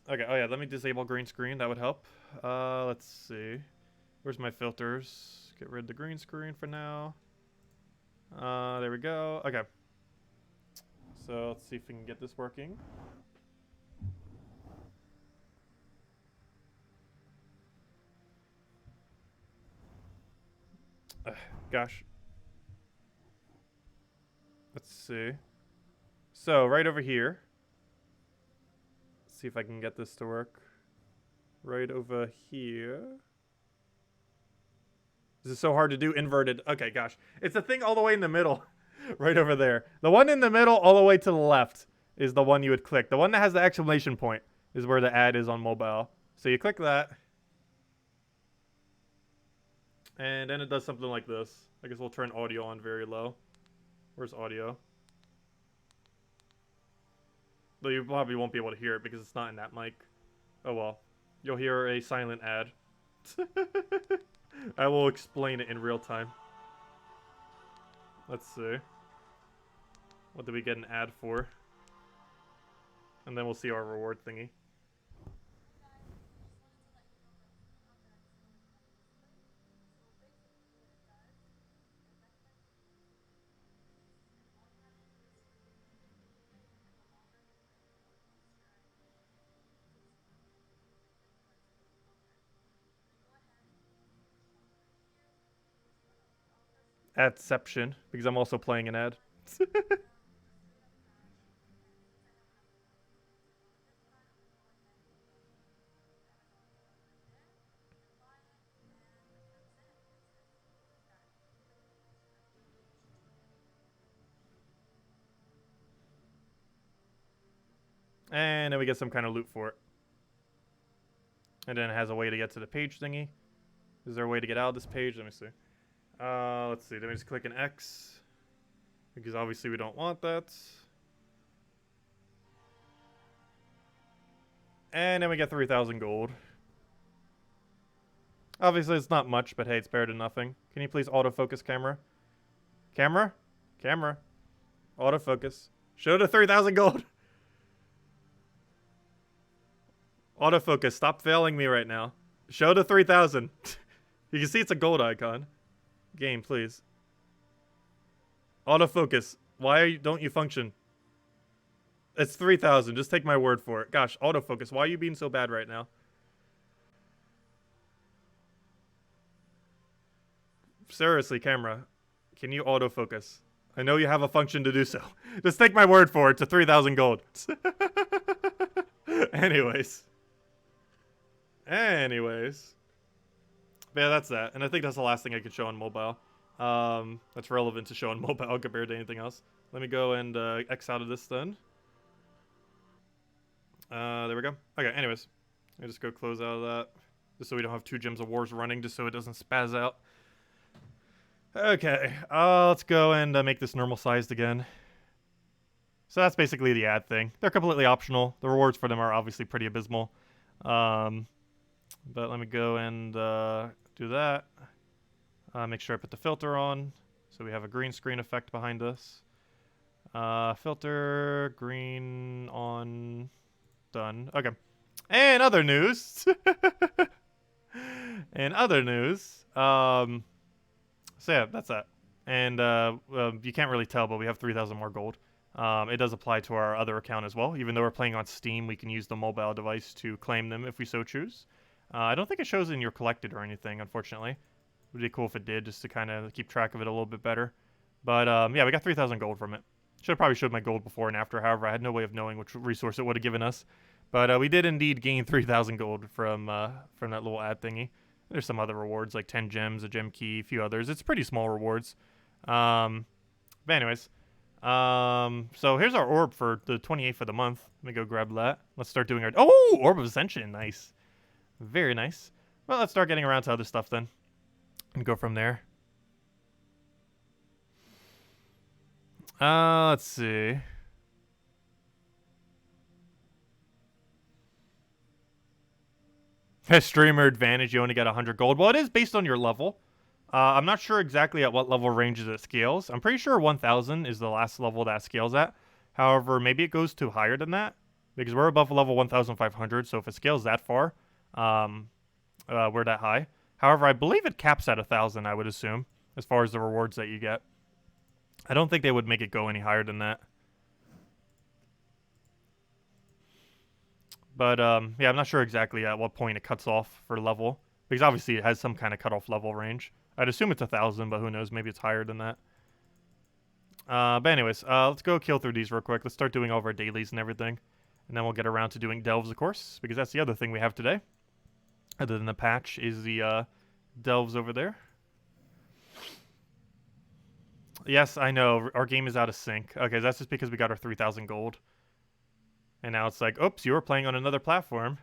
Okay, oh yeah, let me disable green screen. That would help. Let's see. Where's my filters? Get rid of the green screen for now. There we go. Okay. So let's see if we can get this working. Gosh. Let's see. So right over here. Let's see if I can get this to work. Right over here. This is so hard to do inverted. Okay, gosh. It's the thing all the way in the middle. Right over there. The one in the middle all the way to the left is the one you would click. The one that has the exclamation point is where the ad is on mobile. So you click that. And then it does something like this. I guess we'll turn audio on very low. Where's audio? Though you probably won't be able to hear it because it's not in that mic. Oh well. You'll hear a silent ad. I will explain it in real time. Let's see. What did we get an ad for? And then we'll see our reward thingy. Adception, because I'm also playing an ad. And then we get some kind of loot for it. And then it has a way to get to the page thingy. Is there a way to get out of this page? Let me see. Let's see. Let me just click an X. Because obviously we don't want that. And then we get 3,000 gold. Obviously it's not much, but hey, it's better than nothing. Can you please autofocus, camera? Camera? Camera. Autofocus. Show the 3,000 gold. Autofocus, stop failing me right now. Show the 3,000. You can see it's a gold icon. Game, please. Autofocus. Why don't you function? It's 3,000. Just take my word for it. Gosh, autofocus. Why are you being so bad right now? Seriously, camera. Can you autofocus? I know you have a function to do so. Just take my word for it to 3,000 gold. Anyways. But yeah, that's that. And I think that's the last thing I could show on mobile. That's relevant to show on mobile compared to anything else. Let me go and X out of this then. There we go. Okay, anyways. I just go close out of that. Just so we don't have 2 Gems of Wars running, just so it doesn't spaz out. Okay, let's go and make this normal sized again. So that's basically the ad thing. They're completely optional. The rewards for them are obviously pretty abysmal. But let me go and do that. Make sure I put the filter on, so we have a green screen effect behind us. Filter, green, on, done. Okay. And other news. So yeah, that's that. and you can't really tell, but we have 3,000 more gold. It does apply to our other account as well. Even though we're playing on Steam, we can use the mobile device to claim them if we so choose. I don't think it shows in your collected or anything, unfortunately. It would be cool if it did, just to kind of keep track of it a little bit better. But yeah, we got 3,000 gold from it. Should have probably showed my gold before and after. However, I had no way of knowing which resource it would have given us. But we did indeed gain 3,000 gold from that little ad thingy. There's some other rewards like 10 gems, a gem key, a few others. It's pretty small rewards. But anyways, so here's our orb for the 28th of the month. Let me go grab that. Let's start doing our... Oh! Orb of Ascension. Nice. Very nice. Well, let's start getting around to other stuff then. And go from there. Let's see. Streamer advantage, you only get 100 gold. Well, it is based on your level. I'm not sure exactly at what level ranges it scales. I'm pretty sure 1,000 is the last level that scales at. However, maybe it goes to higher than that. Because we're above level 1,500, so if it scales that far, we're that high. However, I believe it caps at 1,000, I would assume, as far as the rewards that you get. I don't think they would make it go any higher than that. But, yeah, I'm not sure exactly at what point it cuts off for level. Because obviously it has some kind of cutoff level range. I'd assume it's 1,000, but who knows? Maybe it's higher than that. But anyways, let's go kill through these real quick. Let's start doing all of our dailies and everything. And then we'll get around to doing delves, of course. Because that's the other thing we have today. Other than the patch is the delves over there. Yes, I know. Our game is out of sync. Okay, that's just because we got our 3,000 gold. And now it's like, oops, you were playing on another platform.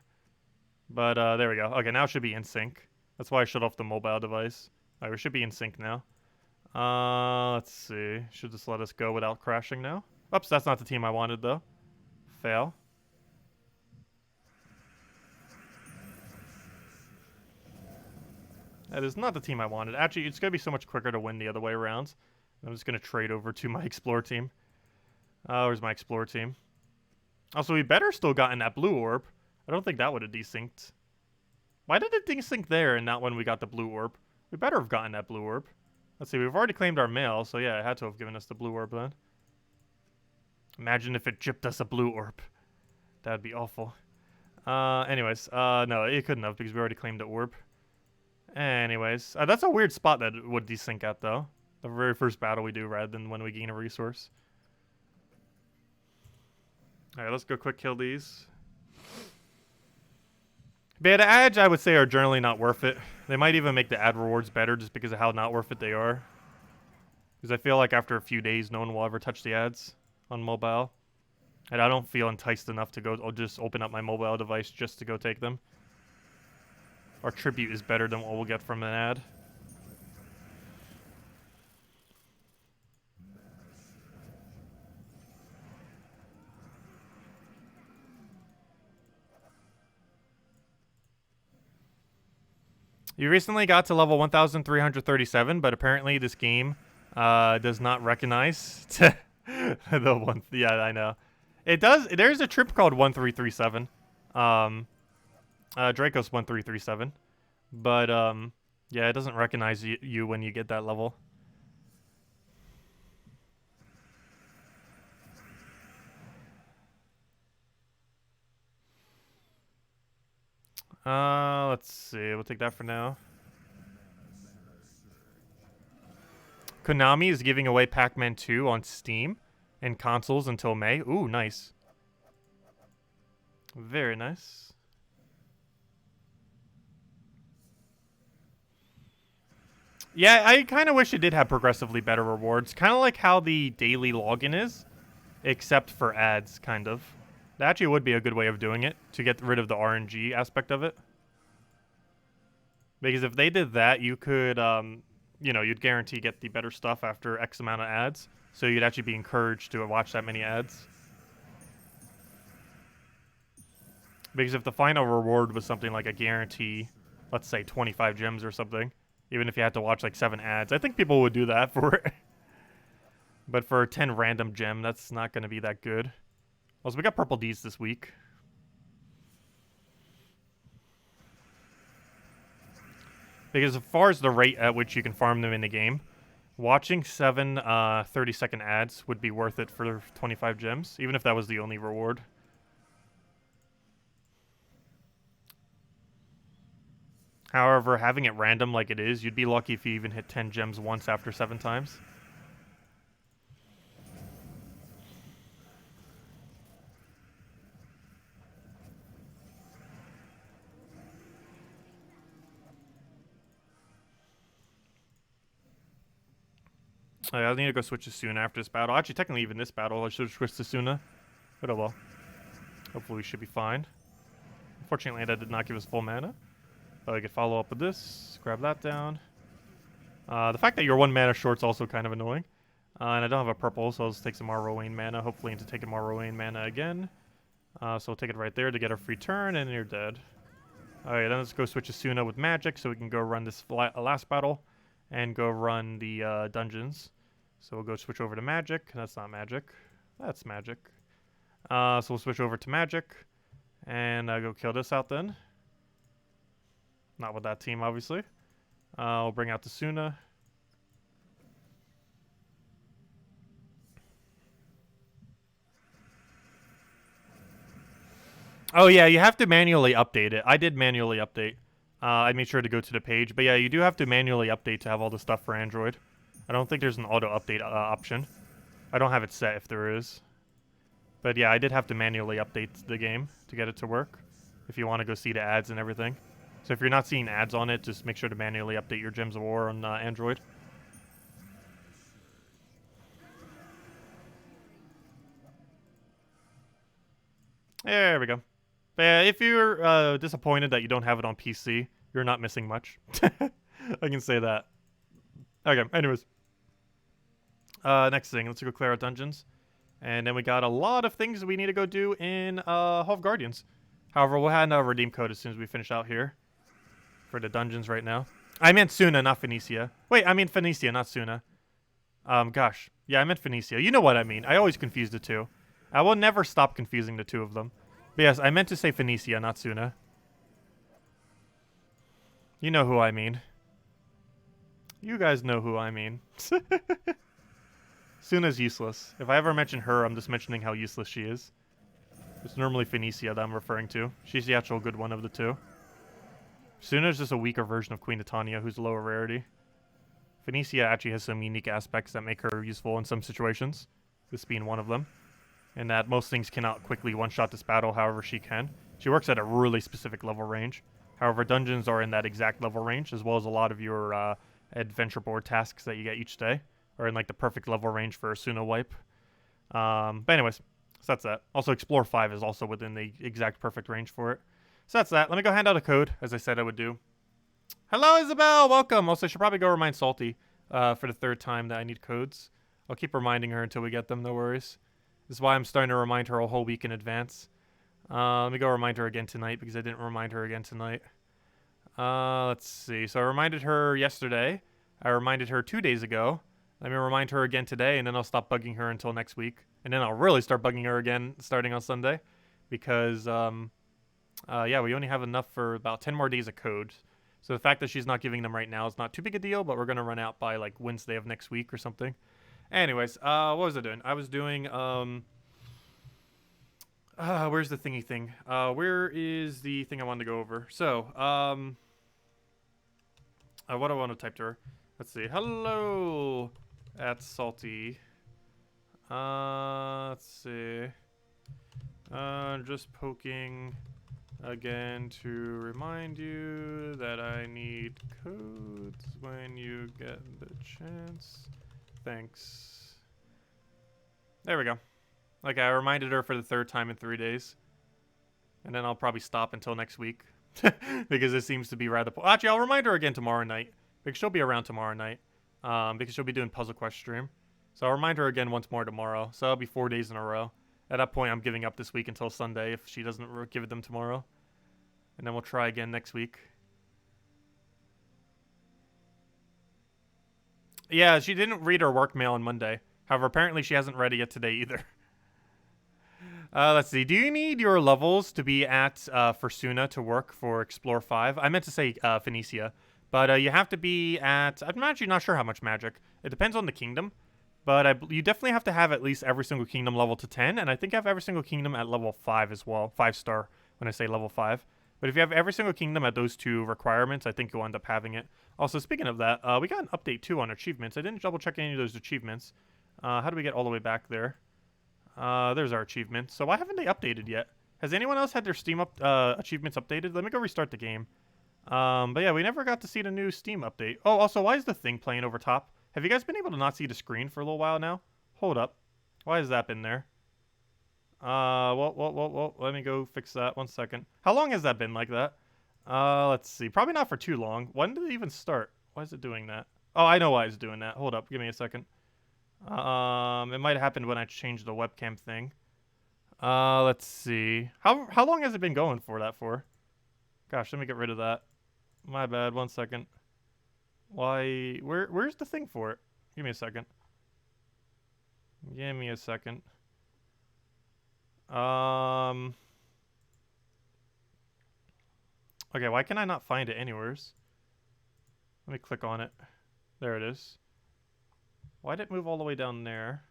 But there we go. Okay, now it should be in sync. That's why I shut off the mobile device. Alright, we should be in sync now. Let's see. Should this let us go without crashing now? Oops, that's not the team I wanted, though. Fail. That is not the team I wanted. Actually, it's going to be so much quicker to win the other way around. I'm just going to trade over to my Explore team. Where's my Explore team? Also, we better still gotten that blue orb. I don't think that would have desynced. Why did it desync there and not when we got the blue orb? We better have gotten that blue orb. Let's see, we've already claimed our mail, so yeah, it had to have given us the blue orb then. Imagine if it gypped us a blue orb. That'd be awful. Anyways, no, it couldn't have because we already claimed the orb. Anyways, that's a weird spot that it would desync at, though. The very first battle we do rather than when we gain a resource. Alright, let's go quick kill these. But the ads, I would say, are generally not worth it. They might even make the ad rewards better just because of how not worth it they are. Because I feel like after a few days, no one will ever touch the ads on mobile. And I don't feel enticed enough to go. I'll just open up my mobile device just to go take them. Our tribute is better than what we'll get from an ad. You recently got to level 1,337, but apparently this game does not recognize the one. Yeah, I know. It does. There's a trip called 1337. Dracos 1337. But yeah, it doesn't recognize you when you get that level. Let's see. We'll take that for now. Konami is giving away Pac-Man 2 on Steam and consoles until May. Ooh, nice. Very nice. Yeah, I kind of wish it did have progressively better rewards. Kind of like how the daily login is, except for ads, kind of. That actually would be a good way of doing it, to get rid of the RNG aspect of it. Because if they did that, you could, you know, you'd guarantee get the better stuff after X amount of ads. So you'd actually be encouraged to watch that many ads. Because if the final reward was something like a guarantee, let's say 25 gems or something, even if you had to watch like 7 ads, I think people would do that for it. But for 10 random gem, that's not going to be that good. Also, we got purple Ds this week. Because as far as the rate at which you can farm them in the game, Watching 7 30-second ads would be worth it for 25 gems, even if that was the only reward. However, having it random like it is, you'd be lucky if you even hit 10 gems once after 7 times. I need to go switch to Suna after this battle. Actually, technically, even this battle, I should have switched to Suna. But oh well. Hopefully, we should be fine. Unfortunately, that did not give us full mana. But I could follow up with this. Grab that down. The fact that you're 1 mana short is also kind of annoying. And I don't have a purple, so I'll just take some more Rowan mana. Hopefully, into taking more Rowan mana again. So we'll take it right there to get a free turn, and you're dead. Alright, then let's go switch to Suna with magic so we can go run this last battle. And go run the dungeons. So we'll go switch over to magic. That's not magic. That's magic. So we'll switch over to magic. And go kill this out then. Not with that team, obviously. We'll bring out the Suna. Oh yeah, you have to manually update it. I did manually update. I made sure to go to the page. But yeah, you do have to manually update to have all the stuff for Android. I don't think there's an auto-update option. I don't have it set if there is. But yeah, I did have to manually update the game to get it to work. If you want to go see the ads and everything. So if you're not seeing ads on it, just make sure to manually update your Gems of War on Android. There we go. But yeah, if you're disappointed that you don't have it on PC, you're not missing much. I can say that. Okay, anyways. Next thing, let's go clear out dungeons. And then we got a lot of things we need to go do in Hall of Guardians. However, we'll have a redeem code as soon as we finish out here. For the dungeons right now. I meant Suna, not Phoenicia. Wait, I mean Phoenicia, not Suna. Gosh. Yeah, I meant Phoenicia. You know what I mean. I always confuse the two. I will never stop confusing the two of them. But yes, I meant to say Phoenicia, not Suna. You know who I mean. You guys know who I mean. Suna's useless. If I ever mention her, I'm just mentioning how useless she is. It's normally Phoenicia that I'm referring to. She's the actual good one of the two. Suna's just a weaker version of Queen Titania, who's lower rarity. Phoenicia actually has some unique aspects that make her useful in some situations. This being one of them. And that most things cannot quickly one-shot this battle, however she can. She works at a really specific level range. However, dungeons are in that exact level range, as well as a lot of your adventure board tasks that you get each day are in like the perfect level range for a Suna wipe. But anyways, so that's that. Also, Explore 5 is also within the exact perfect range for it. So that's that. Let me go hand out a code, as I said I would do. Hello, Isabel! Welcome! Also, I should probably go remind Salty for the 3rd time that I need codes. I'll keep reminding her until we get them, no worries. This is why I'm starting to remind her a whole week in advance. Let me go remind her again tonight, because I didn't remind her again tonight. Let's see. So I reminded her yesterday. I reminded her 2 days ago. Let me remind her again today, and then I'll stop bugging her until next week. And then I'll really start bugging her again starting on Sunday. Because, yeah, we only have enough for about 10 more days of code. So the fact that she's not giving them right now is not too big a deal, but we're going to run out by, like, Wednesday of next week or something. Anyways, what was I doing? I was doing, where's the thingy thing? Where is the thing I wanted to go over? So, what do I want to type to her? Let's see. Hello, at Salty. Let's see. Just poking again to remind you that I need codes when you get the chance. Thanks. There we go. Like, I reminded her for the 3rd time in 3 days. And then I'll probably stop until next week. Because it seems to be rather... Actually, I'll remind her again tomorrow night. Because she'll be around tomorrow night. Because she'll be doing Puzzle Quest stream. So I'll remind her again once more tomorrow. So that'll be 4 days in a row. At that point, I'm giving up this week until Sunday if she doesn't give them tomorrow. And then we'll try again next week. Yeah, she didn't read her work mail on Monday. However, apparently she hasn't read it yet today either. Let's see. Do you need your levels to be at for Suna to work for Explore 5? I meant to say Phoenicia. But you have to be at... I'm actually not sure how much magic. It depends on the kingdom. But you definitely have to have at least every single kingdom level to 10. And I think I have every single kingdom at level 5 as well. 5-star when I say level 5. But if you have every single kingdom at those 2 requirements, I think you'll end up having it. Also, speaking of that, we got an update too on achievements. I didn't double check any of those achievements. How do we get all the way back there? There's our achievements. So why haven't they updated yet? Has anyone else had their Steam achievements updated? Let me go restart the game. But yeah, we never got to see the new Steam update. Oh, also, why is the thing playing over top? Have you guys been able to not see the screen for a little while now? Hold up. Why has that been there? Well, let me go fix that. 1 second. How long has that been like that? Let's see. Probably not for too long. When did it even start? Why is it doing that? Oh, I know why it's doing that. Hold up. Give me a second. It might have happened when I changed the webcam thing. Let's see. How long has it been going for that for? Gosh, let me get rid of that. My bad. 1 second. Why? Where's the thing for it? Give me a second. Give me a second. Okay, why can I not find it anywheres? Let me click on it. There it is. Why did it move all the way down there?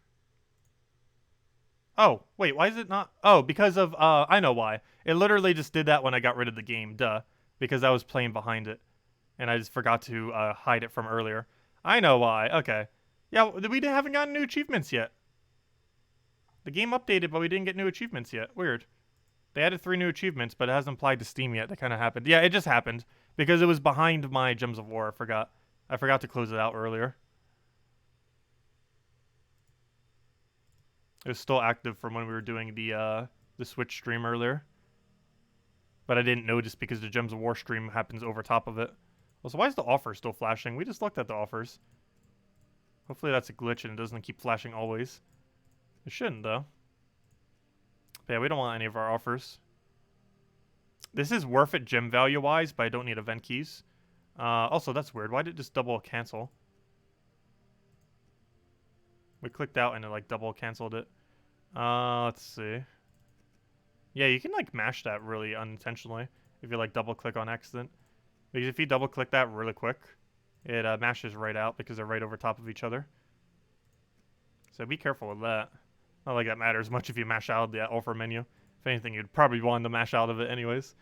Oh, wait, why is it not? Oh, because of, I know why. It literally just did that when I got rid of the game, duh. Because I was playing behind it. And I just forgot to hide it from earlier. I know why, okay. Yeah, we haven't gotten new achievements yet. The game updated, but we didn't get new achievements yet. Weird. They added 3 new achievements, but it hasn't applied to Steam yet. That kind of happened. Yeah, it just happened. Because it was behind my Gems of War, I forgot. I forgot to close it out earlier. It was still active from when we were doing the Switch stream earlier. But I didn't notice because the Gems of War stream happens over top of it. Also, why is the offer still flashing? We just looked at the offers. Hopefully that's a glitch and it doesn't keep flashing always. It shouldn't, though. But yeah, we don't want any of our offers. This is worth it gem value-wise, but I don't need event keys. Also, that's weird. Why did it just double cancel? We clicked out and it, like, double canceled it. Let's see. Yeah, you can, like, mash that really unintentionally if you, like, double-click on accident. Because if you double-click that really quick, it mashes right out because they're right over top of each other. So be careful with that. Not like that matters much if you mash out of the offer menu. If anything, you'd probably want to mash out of it anyways.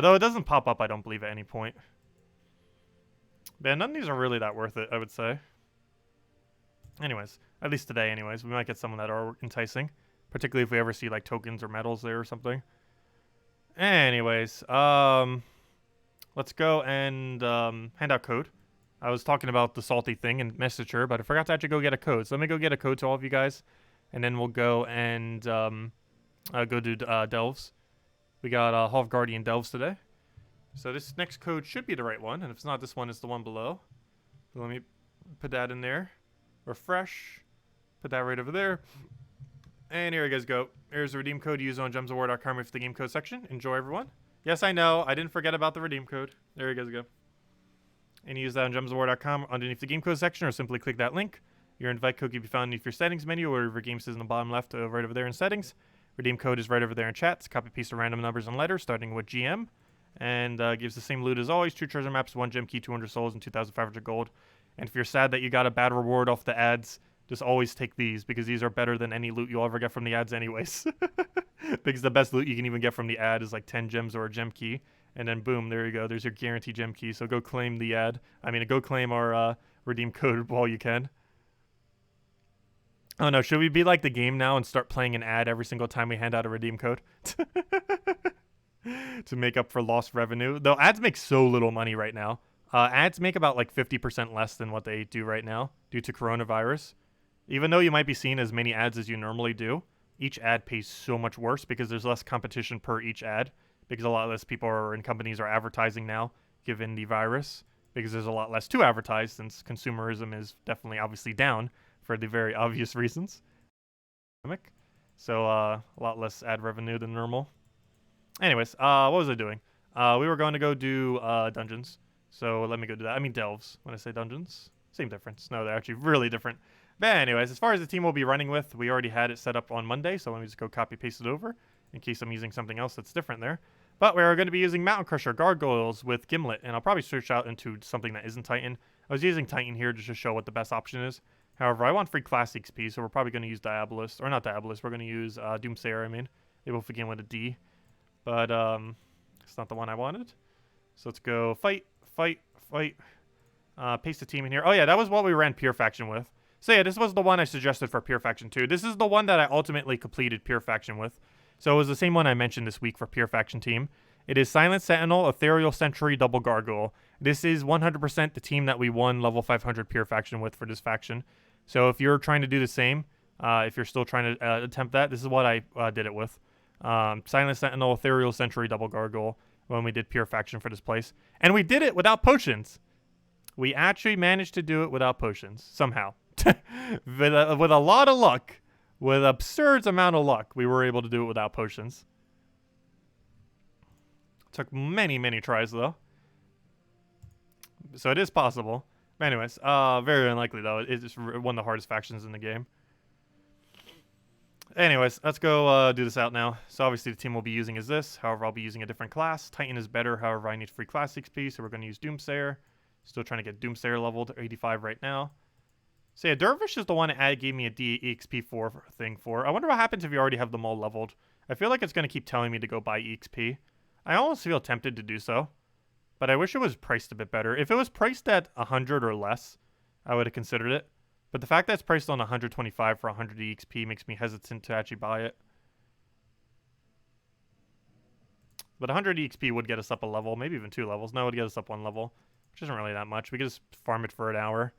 Though it doesn't pop up, I don't believe, at any point. But yeah, none of these are really that worth it, I would say. Anyways, at least today anyways. We might get some that are enticing. Particularly if we ever see, like, tokens or medals there or something. Anyways, let's go and hand out code. I was talking about the salty thing and message her, but I forgot to actually go get a code. So let me go get a code to all of you guys. And then we'll go and go do delves. We got Half Guardian delves today. So this next code should be the right one. And if it's not, this one is the one below. So let me put that in there. Refresh. Put that right over there. And here you guys go. Here's the redeem code used on gemsofwar.com for the game code section. Enjoy, everyone. Yes, I know. I didn't forget about the redeem code. There you guys go. And use that on gemsofwar.com underneath the game code section, or simply click that link. Your invite code can be found underneath your settings menu, or your game says in the bottom left, right over there in settings. Redeem code is right over there in chat. Copy paste of random numbers and letters, starting with GM. And gives the same loot as always. 2 treasure maps, 1 gem key, 200 souls, and 2,500 gold. And if you're sad that you got a bad reward off the ads, just always take these, because these are better than any loot you'll ever get from the ads anyways. Because the best loot you can even get from the ad is like 10 gems or a gem key. And then boom, there you go. There's your guaranteed gem key. So go claim the ad. I mean, go claim our redeem code while you can. Oh no, should we be like the game now and start playing an ad every single time we hand out a redeem code? To make up for lost revenue. Though ads make so little money right now. Ads make about like 50% less than what they do right now due to coronavirus. Even though you might be seeing as many ads as you normally do, each ad pays so much worse because there's less competition per each ad. Because a lot less people and companies are advertising now, given the virus. Because there's a lot less to advertise, since consumerism is definitely obviously down for the very obvious reasons. So a lot less ad revenue than normal. Anyways, what was I doing? We were going to go do dungeons. So let me go do that. I mean delves when I say dungeons. Same difference. No, they're actually really different. But anyways, as far as the team we'll be running with, we already had it set up on Monday. So let me just go copy paste it over in case I'm using something else that's different there. But we're going to be using Mountain Crusher Gargoyles with Gimlet, and I'll probably switch out into something that isn't Titan. I was using Titan here just to show what the best option is. However, I want free class XP, so we're probably going to use Diabolist. Or not Diabolist, we're going to use Doomsayer, I mean. They both begin with a D. But it's not the one I wanted. So let's go fight, fight, fight. Paste the team in here. Oh yeah, that was what we ran Pure Faction with. So yeah, this was the one I suggested for Pure Faction 2. This is the one that I ultimately completed Pure Faction with. So it was the same one I mentioned this week for Pure Faction team. It is Silent Sentinel, Ethereal Sentry, Double Gargoyle. This is 100% the team that we won level 500 Pure Faction with for this faction. So if you're trying to do the same, if you're still trying to attempt that, this is what I did it with. Silent Sentinel, Ethereal Sentry, Double Gargoyle when we did Pure Faction for this place. And we did it without potions. We actually managed to do it without potions, somehow. with a lot of luck, with absurd amount of luck, we were able to do it without potions. Took many, many tries, though. So it is possible. But anyways, very unlikely, though. It's one of the hardest factions in the game. Anyways, let's go do this out now. So obviously the team we'll be using is this. However, I'll be using a different class. Titan is better. However, I need free class XP, so we're going to use Doomsayer. Still trying to get Doomsayer leveled to 85 right now. So yeah, Dervish is the one that gave me a EXP4 thing for. I wonder what happens if you already have them all leveled. I feel like it's going to keep telling me to go buy EXP. I almost feel tempted to do so. But I wish it was priced a bit better. If it was priced at 100 or less, I would have considered it. But the fact that it's priced on 125 for 100 EXP makes me hesitant to actually buy it. But 100 EXP would get us up a level, maybe even 2 levels. No, it would get us up 1 level, which isn't really that much. We could just farm it for an hour.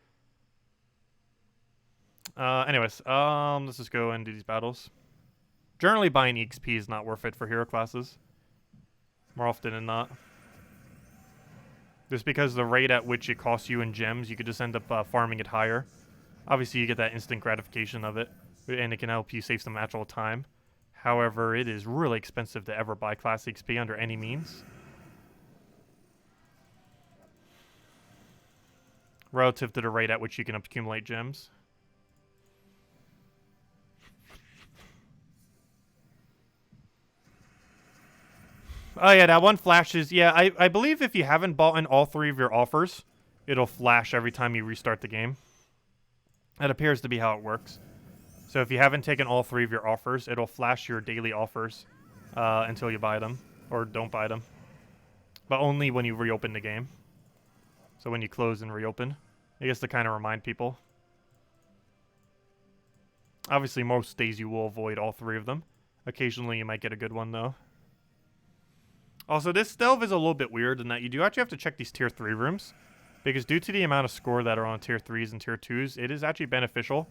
Anyways, let's just go and do these battles. Generally, buying EXP is not worth it for hero classes. More often than not. Just because the rate at which it costs you in gems, you could just end up farming it higher. Obviously, you get that instant gratification of it, and it can help you save some actual time. However, it is really expensive to ever buy class XP under any means. Relative to the rate at which you can accumulate gems. Oh yeah, that one flashes. Yeah, I believe if you haven't bought in all 3 of your offers, it'll flash every time you restart the game. That appears to be how it works. So if you haven't taken all 3 of your offers, it'll flash your daily offers until you buy them, or don't buy them. But only when you reopen the game. So when you close and reopen. I guess to kind of remind people. Obviously, most days you will avoid all 3 of them. Occasionally, you might get a good one, though. Also, this delve is a little bit weird in that you do actually have to check these tier 3 rooms. Because due to the amount of score that are on tier 3s and tier 2s, it is actually beneficial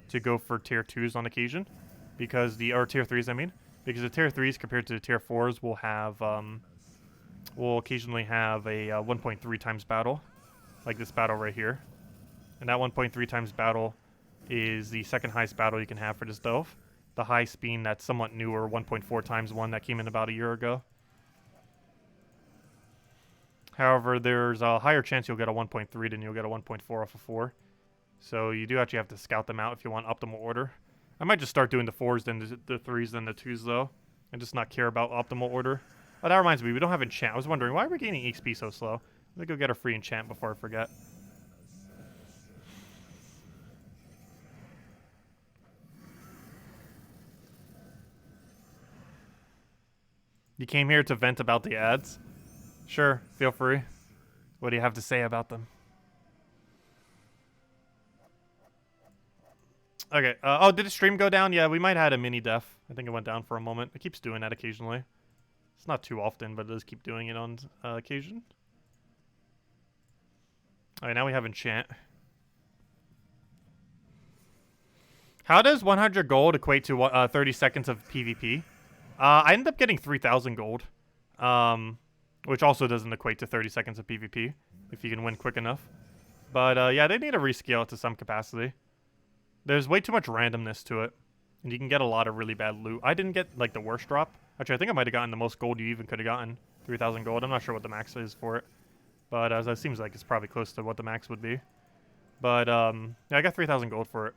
to go for tier 2s on occasion. Because or tier 3s, I mean. Because the tier 3s compared to the tier 4s will have, will occasionally have a 1.3 times battle. Like this battle right here. And that 1.3 times battle is the second highest battle you can have for this delve. The highest being that somewhat newer 1.4 times one that came in about a year ago. However, there's a higher chance you'll get a 1.3 than you'll get a 1.4 off of 4. So you do actually have to scout them out if you want optimal order. I might just start doing the 4s, then the 3s, then the 2s, though. And just not care about optimal order. Oh, that reminds me, we don't have enchant. I was wondering, why are we gaining XP so slow? Let me go get a free enchant before I forget. You came here to vent about the ads? Sure, feel free. What do you have to say about them? Okay, oh, did the stream go down? Yeah, we might have had a mini def. I think it went down for a moment. It keeps doing that occasionally. It's not too often, but it does keep doing it on occasion. Alright, now we have enchant. How does 100 gold equate to 30 seconds of PvP? I ended up getting 3,000 gold. Which also doesn't equate to 30 seconds of PvP, if you can win quick enough. But yeah, they need to rescale it to some capacity. There's way too much randomness to it. And you can get a lot of really bad loot. I didn't get, like, the worst drop. Actually, I think I might have gotten the most gold you even could have gotten. 3,000 gold. I'm not sure what the max is for it. But it seems like it's probably close to what the max would be. But, yeah, I got 3,000 gold for it.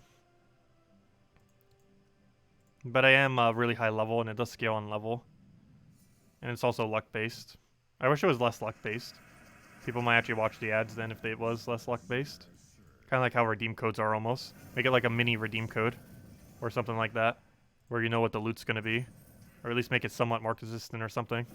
But I am really high level, and it does scale on level. And it's also luck-based. I wish it was less luck-based. People might actually watch the ads then if it was less luck-based. Kind of like how redeem codes are almost. Make it like a mini redeem code. Or something like that. Where you know what the loot's going to be. Or at least make it somewhat more consistent or something.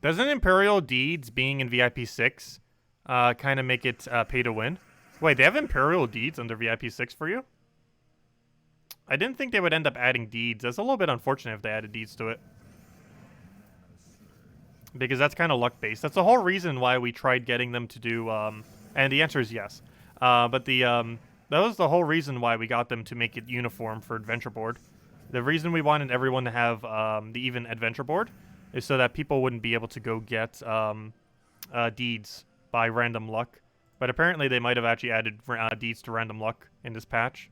Doesn't Imperial Deeds being in VIP 6 kind of make it pay to win? Wait, they have Imperial Deeds under VIP 6 for you? I didn't think they would end up adding Deeds. That's a little bit unfortunate if they added Deeds to it. Because that's kind of luck-based. That's the whole reason why we tried getting them to do... and the answer is yes. But that was the whole reason why we got them to make it uniform for Adventure Board. The reason we wanted everyone to have the even Adventure Board is so that people wouldn't be able to go get Deeds by random luck. But apparently they might have actually added Deeds to random luck in this patch,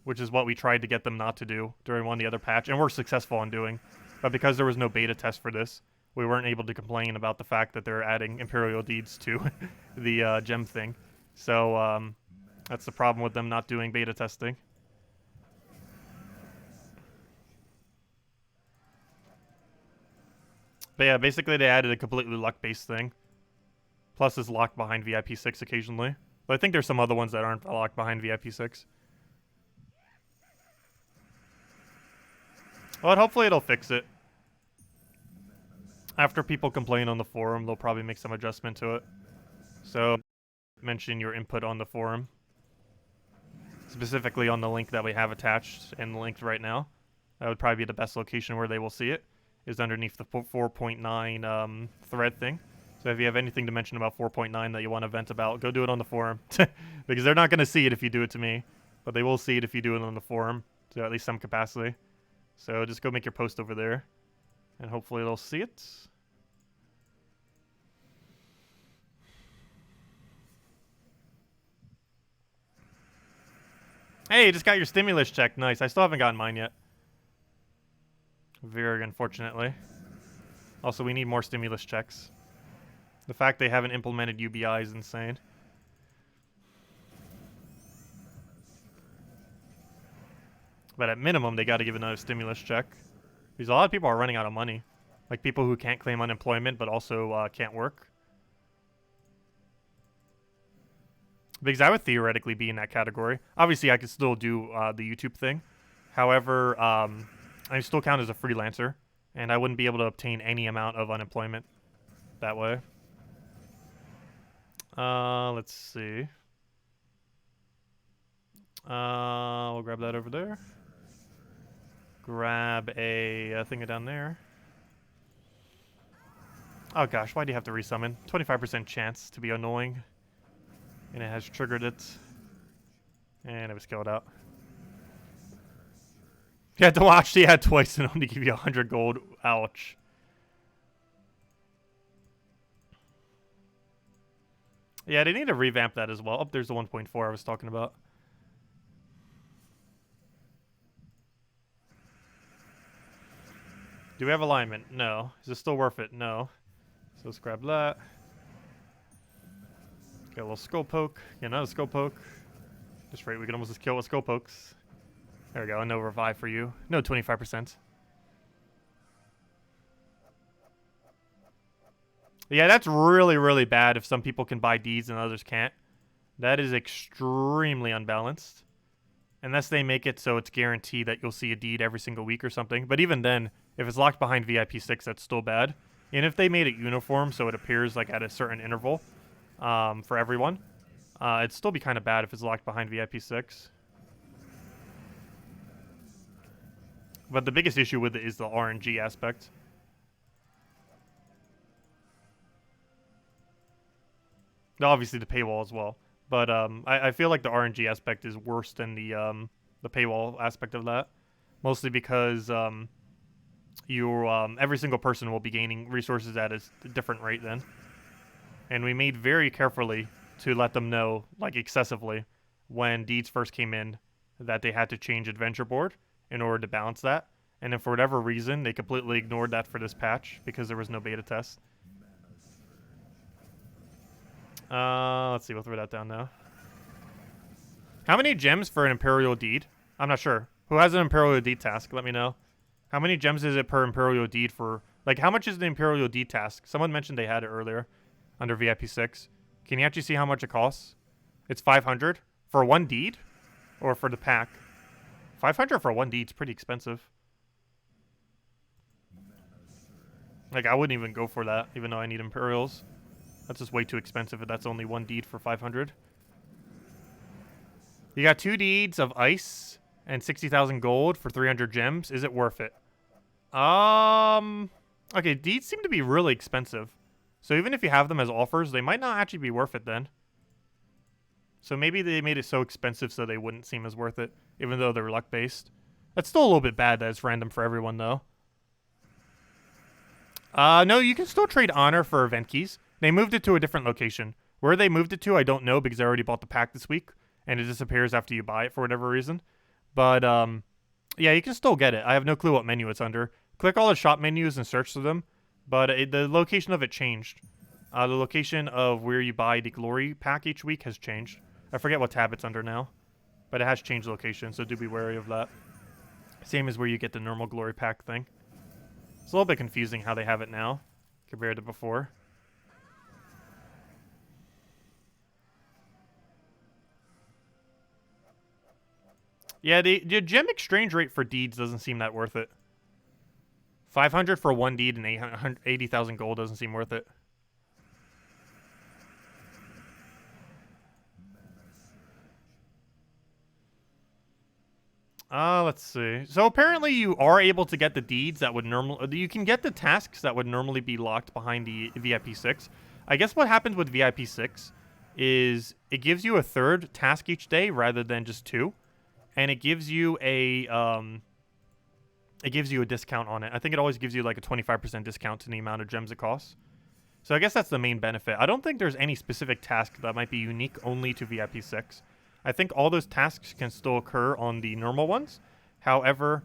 which is what we tried to get them not to do during one of the other patch, and we're successful in doing. But because there was no beta test for this, we weren't able to complain about the fact that they're adding Imperial Deeds to the gem thing. So that's the problem with them not doing beta testing. But yeah, basically they added a completely luck-based thing. Plus is locked behind VIP 6 occasionally. But I think there's some other ones that aren't locked behind VIP 6. But hopefully it'll fix it. After people complain on the forum, they'll probably make some adjustment to it. So, mention your input on the forum. Specifically on the link that we have attached and linked right now. That would probably be the best location where they will see it. Is underneath the 4.9 thread thing. So if you have anything to mention about 4.9 that you want to vent about, go do it on the forum. Because they're not going to see it if you do it to me. But they will see it if you do it on the forum. To at least some capacity. So just go make your post over there. And hopefully they'll see it. Hey, you just got your stimulus check. Nice. I still haven't gotten mine yet. Very unfortunately. Also, we need more stimulus checks. The fact they haven't implemented UBI is insane. But at minimum, they got to give another stimulus check. Because a lot of people are running out of money. Like people who can't claim unemployment, but also can't work. Because I would theoretically be in that category. Obviously, I could still do the YouTube thing. However, I still count as a freelancer. And I wouldn't be able to obtain any amount of unemployment that way. Let's see. We'll grab that over there. Grab a thing down there. Oh gosh, why do you have to resummon? 25% chance to be annoying. And it has triggered it. And it was killed out. You had to watch the ad twice and only give you 100 gold. Ouch. Yeah, they need to revamp that as well. Oh, there's the 1.4 I was talking about. Do we have alignment? No. Is it still worth it? No. So let's grab that. Get a little skull poke. Get another skull poke. Just right, we can almost just kill with skull pokes. There we go. No revive for you. No 25%. Yeah, that's really, really bad if some people can buy Ds and others can't. That is extremely unbalanced. Unless they make it so it's guaranteed that you'll see a deed every single week or something. But even then, if it's locked behind VIP 6, that's still bad. And if they made it uniform so it appears like at a certain interval for everyone, it'd still be kind of bad if it's locked behind VIP 6. But the biggest issue with it is the RNG aspect. Obviously the paywall as well. But I feel like the RNG aspect is worse than the paywall aspect of that. Mostly because every single person will be gaining resources at a different rate then. And we made very carefully to let them know, like excessively, when Deeds first came in, that they had to change Adventure Board in order to balance that. And then for whatever reason, they completely ignored that for this patch because there was no beta test. Let's see. We'll throw that down now. How many gems for an Imperial Deed? I'm not sure. Who has an Imperial Deed task? Let me know. How many gems is it per Imperial Deed for... Like, how much is the Imperial Deed task? Someone mentioned they had it earlier under VIP 6. Can you actually see how much it costs? It's 500 for one deed? Or for the pack? 500 for one deed is pretty expensive. Like, I wouldn't even go for that, even though I need Imperials. That's just way too expensive if that's only one deed for 500. You got 2 deeds of ice and 60,000 gold for 300 gems. Is it worth it? Okay, deeds seem to be really expensive. So even if you have them as offers, they might not actually be worth it then. So maybe they made it so expensive so they wouldn't seem as worth it, even though they're luck-based. That's still a little bit bad that it's random for everyone, though. No, you can still trade honor for event keys. They moved it to a different location. Where they moved it to, I don't know because I already bought the pack this week. And it disappears after you buy it for whatever reason. But, yeah, you can still get it. I have no clue what menu it's under. Click all the shop menus and search for them. But the location of it changed. The location of where you buy the glory pack each week has changed. I forget what tab it's under now. But it has changed location, so do be wary of that. Same as where you get the normal glory pack thing. It's a little bit confusing how they have it now compared to before. Yeah, the gem exchange rate for deeds doesn't seem that worth it. 500 for one deed and 80,000 gold doesn't seem worth it. Let's see. So apparently you are able to get the deeds that would normally... You can get the tasks that would normally be locked behind the VIP 6. I guess what happens with VIP 6 is it gives you a third task each day rather than just 2. And it gives you a discount on it. I think it always gives you like a 25% discount to the amount of gems it costs. So I guess that's the main benefit. I don't think there's any specific task that might be unique only to VIP 6. I think all those tasks can still occur on the normal ones. However,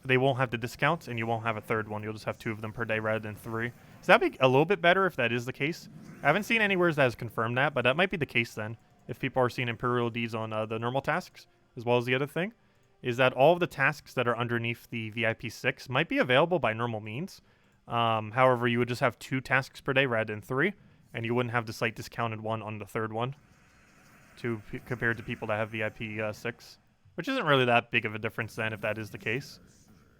they won't have the discounts and you won't have a third one. You'll just have 2 of them per day rather than 3. So that'd be a little bit better if that is the case. I haven't seen anywhere that has confirmed that, but that might be the case then. If people are seeing Imperial Deeds on the normal tasks, as well as the other thing, is that all of the tasks that are underneath the VIP 6 might be available by normal means. However, you would just have 2 tasks per day rather than 3, and you wouldn't have the slight discounted one on the third one compared to people that have VIP 6, which isn't really that big of a difference then if that is the case.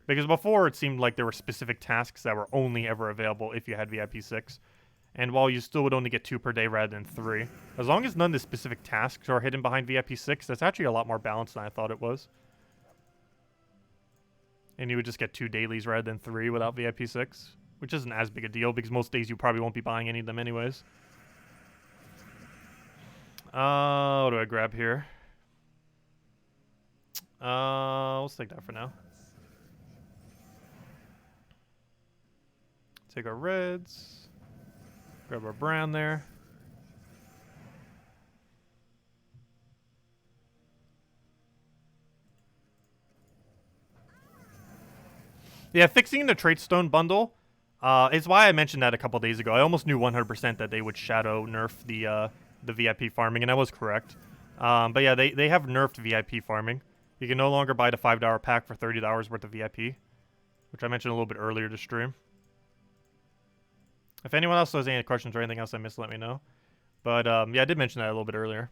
Because before it seemed like there were specific tasks that were only ever available if you had VIP 6. And while you still would only get 2 per day rather than 3, as long as none of the specific tasks are hidden behind VIP 6, that's actually a lot more balanced than I thought it was. And you would just get 2 dailies rather than 3 without VIP 6, which isn't as big a deal because most days you probably won't be buying any of them anyways. What do I grab here? Let's take that for now. Take our reds. Grab our brown there. Yeah, fixing the trait stone bundle is why I mentioned that a couple days ago. I almost knew 100% that they would shadow nerf the VIP farming, and I was correct. But yeah, they have nerfed VIP farming. You can no longer buy the $5 pack for $30 worth of VIP, which I mentioned a little bit earlier to stream. If anyone else has any questions or anything else I missed, let me know. But yeah, I did mention that a little bit earlier.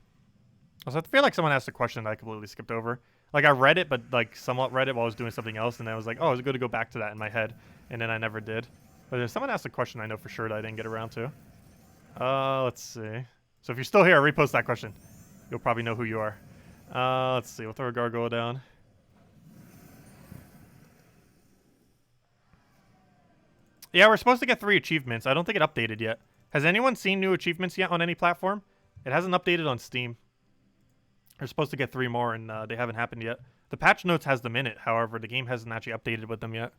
Also, I feel like someone asked a question that I completely skipped over. Like, I read it, but like somewhat read it while I was doing something else, and then I was like, oh, I was going to go back to that in my head, and then I never did. But if someone asked a question I know for sure that I didn't get around to. Let's see. So if you're still here, repost that question. You'll probably know who you are. Let's see. We'll throw a gargoyle down. Yeah, we're supposed to get 3 achievements. I don't think it updated yet. Has anyone seen new achievements yet on any platform? It hasn't updated on Steam. We're supposed to get 3 more, and they haven't happened yet. The patch notes has them in it. However, the game hasn't actually updated with them yet.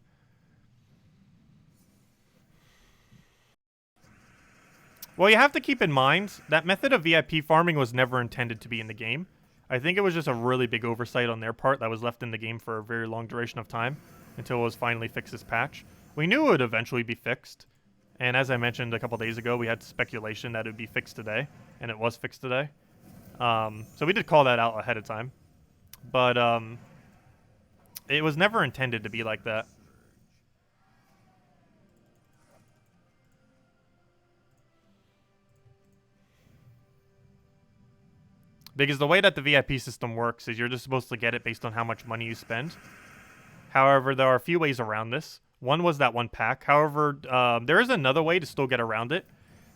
Well, you have to keep in mind that method of VIP farming was never intended to be in the game. I think it was just a really big oversight on their part that was left in the game for a very long duration of time until it was finally fixed this patch. We knew it would eventually be fixed, and as I mentioned a couple days ago, we had speculation that it would be fixed today, and it was fixed today. So we did call that out ahead of time, but it was never intended to be like that. Because the way that the VIP system works is you're just supposed to get it based on how much money you spend. However, there are a few ways around this. One was that one pack. However, there is another way to still get around it.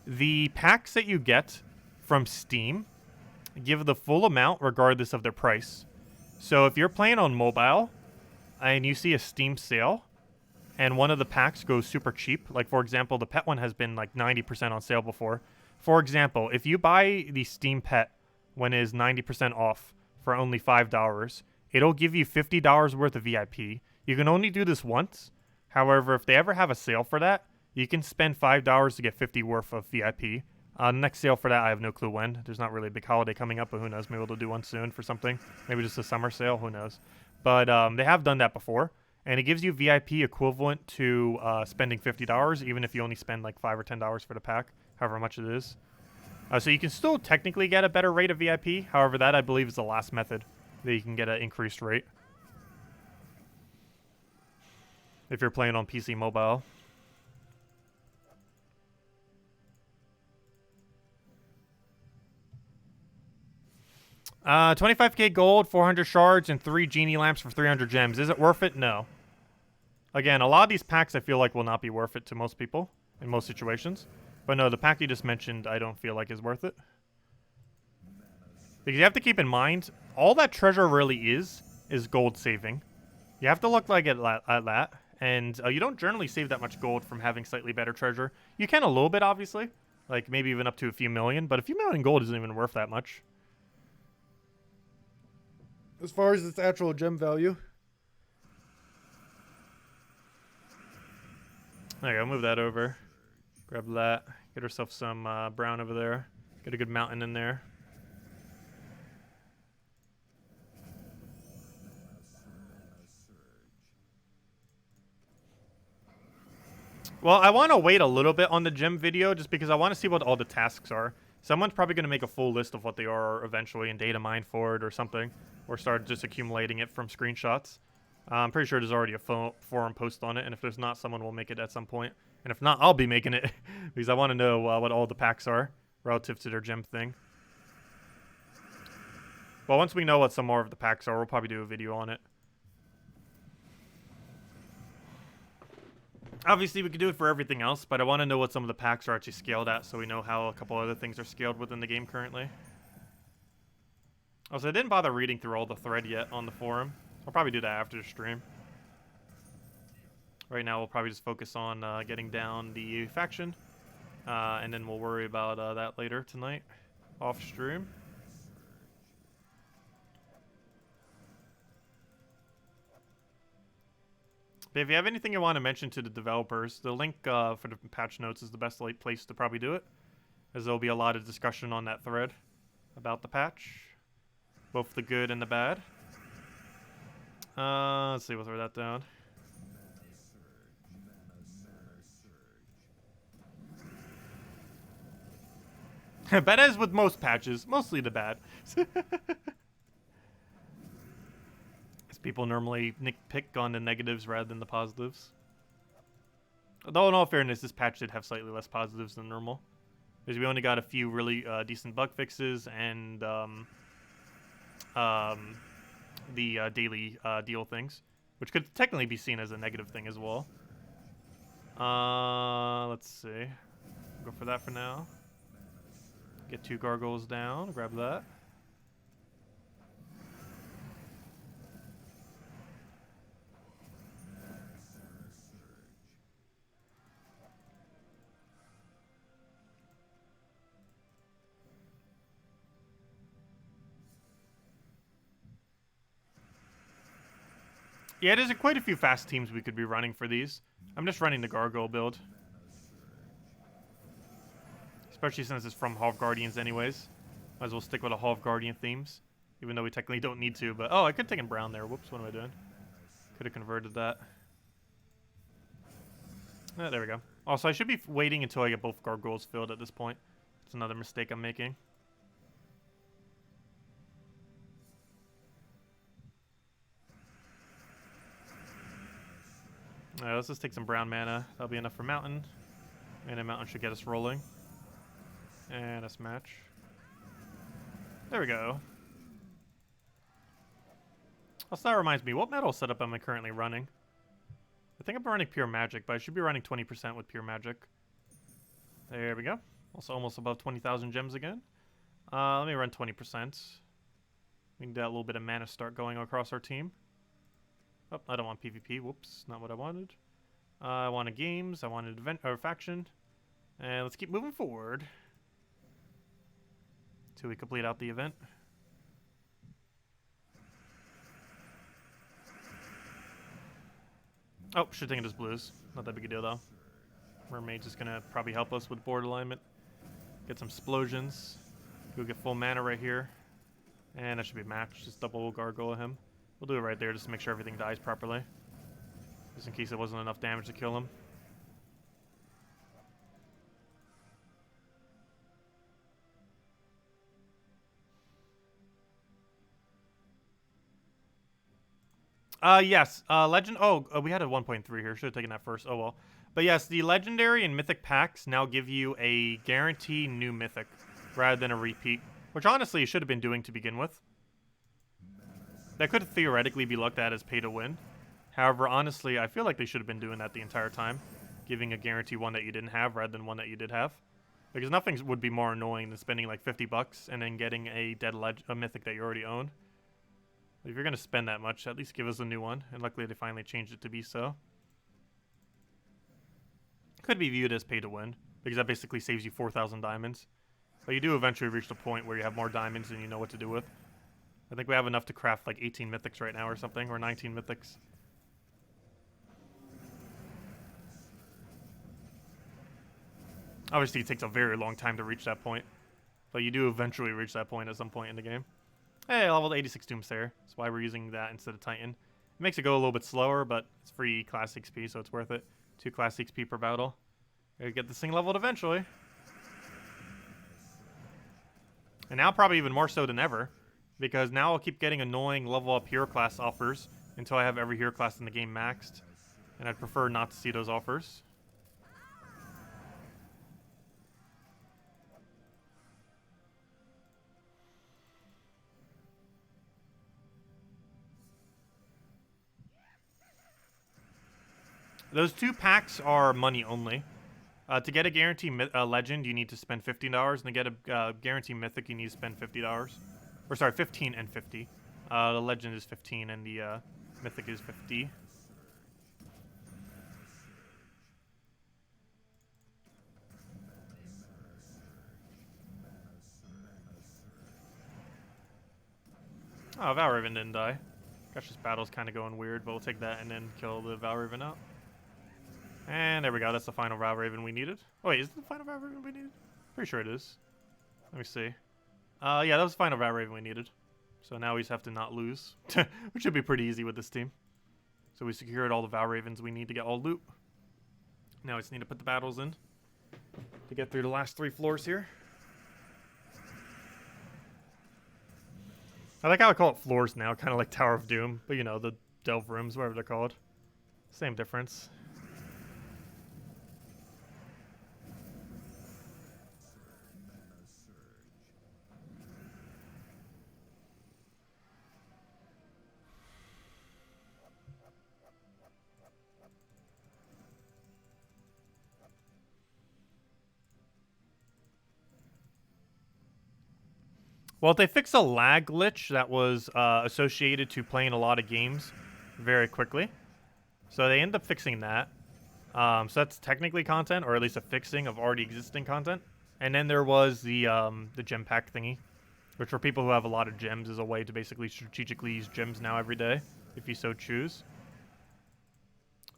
The packs that you get from Steam give the full amount regardless of their price. So if you're playing on mobile and you see a Steam sale and one of the packs goes super cheap, like for example, the pet one has been like 90% on sale before. For example, if you buy the Steam pet when it is 90% off for only $5, it'll give you $50 worth of VIP. You can only do this once. However, if they ever have a sale for that, you can spend $5 to get $50 worth of VIP. Next sale for that, I have no clue when. There's not really a big holiday coming up, but who knows? Maybe they'll do one soon for something. Maybe just a summer sale, who knows? But they have done that before, and it gives you VIP equivalent to spending $50, even if you only spend like $5 or $10 for the pack, however much it is. So you can still technically get a better rate of VIP. However, that I believe is the last method that you can get an increased rate if you're playing on PC mobile. Uh, 25k gold, 400 shards, and 3 genie lamps for 300 gems. Is it worth it? No. Again, a lot of these packs I feel like will not be worth it to most people in most situations. But no, the pack you just mentioned I don't feel like is worth it. Because you have to keep in mind, all that treasure really is gold saving. You have to look like at that. And you don't generally save that much gold from having slightly better treasure. You can a little bit, obviously. Like, maybe even up to a few million. But a few million gold isn't even worth that much. As far as its actual gem value. There you go, move that over. Grab that. Get herself some brown over there. Get a good mountain in there. Well, I want to wait a little bit on the gem video just because I want to see what all the tasks are. Someone's probably going to make a full list of what they are eventually and data mine for it or something. Or start just accumulating it from screenshots. I'm pretty sure there's already a forum post on it, and if there's not, someone will make it at some point. And if not, I'll be making it, because I want to know what all the packs are relative to their gem thing. Well, once we know what some more of the packs are, we'll probably do a video on it. Obviously, we could do it for everything else, but I want to know what some of the packs are actually scaled at, so we know how a couple other things are scaled within the game currently. Also, I didn't bother reading through all the thread yet on the forum. I'll probably do that after the stream. Right now, we'll probably just focus on getting down the faction. And then we'll worry about that later tonight, off stream. But if you have anything you want to mention to the developers, the link for the patch notes is the best place to probably do it, as there'll be a lot of discussion on that thread about the patch. Both the good and the bad. Let's see, we'll throw that down. Bad as with most patches, mostly the bad. As people normally nitpick on the negatives rather than the positives. Although in all fairness, this patch did have slightly less positives than normal. Because we only got a few really decent bug fixes and the daily deal things, which could technically be seen as a negative thing as well. Let's see. Go for that for now. Get 2 gargoyles down. Grab that. Yeah, there's quite a few fast teams we could be running for these. I'm just running the gargoyle build. Especially since it's from Hall of Guardians anyways. Might as well stick with the Hall of Guardian themes. Even though we technically don't need to, but... Oh, I could have taken brown there. Whoops, what am I doing? Could have converted that. Oh, there we go. Also, I should be waiting until I get both gargoyles filled at this point. It's another mistake I'm making. Alright, let's just take some brown mana. That'll be enough for mountain. And a mountain should get us rolling. And let's match. There we go. Also, that reminds me, what metal setup am I currently running? I think I'm running pure magic, but I should be running 20% with pure magic. There we go. Also almost above 20,000 gems again. Let me run 20%. We need that little bit of mana start going across our team. Oh, I don't want PvP. Whoops, not what I wanted. I wanted games. I wanted event or faction. And let's keep moving forward till we complete out the event. Oh, should think it is blues. Not that big a deal though. Mermaid's just gonna probably help us with board alignment. Get some explosions. We'll get full mana right here. And that should be a match. Just double gargoyle him. We'll do it right there just to make sure everything dies properly. Just in case it wasn't enough damage to kill him. Yes. Legend. Oh, we had a 1.3 here. Should have taken that first. Oh, well. But yes, the legendary and mythic packs now give you a guarantee new mythic rather than a repeat, which honestly you should have been doing to begin with. That could theoretically be looked at as pay to win. However, honestly, I feel like they should have been doing that the entire time, giving a guarantee one that you didn't have rather than one that you did have. Because nothing would be more annoying than spending like 50 bucks and then getting a a mythic that you already own. If you're going to spend that much, at least give us a new one. And luckily they finally changed it to be so. Could be viewed as pay to win, because that basically saves you 4,000 diamonds. But you do eventually reach the point where you have more diamonds than you know what to do with. I think we have enough to craft like 18 mythics right now or something, or 19 mythics. Obviously it takes a very long time to reach that point, but you do eventually reach that point at some point in the game. Hey, leveled 86 Doomsayer. That's why we're using that instead of Titan. It makes it go a little bit slower, but it's free class XP, so it's worth it. 2 class XP per battle. Gotta get this thing leveled eventually. And now probably even more so than ever, because now I'll keep getting annoying level up hero class offers until I have every hero class in the game maxed. And I'd prefer not to see those offers. Those 2 packs are money only. To get a guarantee legend, you need to spend $15, and to get a guarantee mythic, you need to spend $50. Or sorry, 15 and 50. The legend is 15, and the mythic is 50. Oh, Valraven didn't die. Gosh, this battle's kind of going weird, but we'll take that and then kill the Valraven out. And there we go. That's the final Valraven we needed. Oh, wait, is it the final Valraven we needed? Pretty sure it is. Let me see. Yeah, that was the final Valraven we needed. So now we just have to not lose, which should be pretty easy with this team. So we secured all the Valravens we need to get all loot. Now we just need to put the battles in to get through the last 3 floors here. I like how I call it floors now, kind of like Tower of Doom, but you know, the Delve Rooms, whatever they're called. Same difference. Well, they fixed a lag glitch that was associated to playing a lot of games very quickly. So they end up fixing that. So that's technically content, or at least a fixing of already existing content. And then there was the gem pack thingy, which for people who have a lot of gems is a way to basically strategically use gems now every day, if you so choose.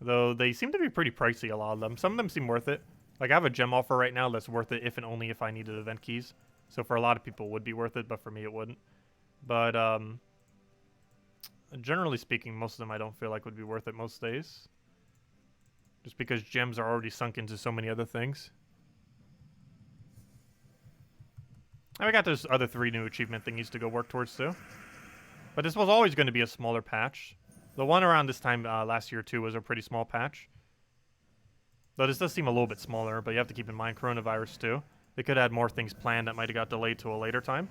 Though they seem to be pretty pricey, a lot of them. Some of them seem worth it. Like I have a gem offer right now that's worth it if and only if I needed event keys. So for a lot of people it would be worth it, but for me it wouldn't. But generally speaking, most of them I don't feel like would be worth it most days. Just because gems are already sunk into so many other things. And we got those other 3 new achievement thingies to go work towards too. But this was always going to be a smaller patch. The one around this time last year too was a pretty small patch. Though this does seem a little bit smaller, but you have to keep in mind coronavirus too. They could add more things planned that might have got delayed to a later time.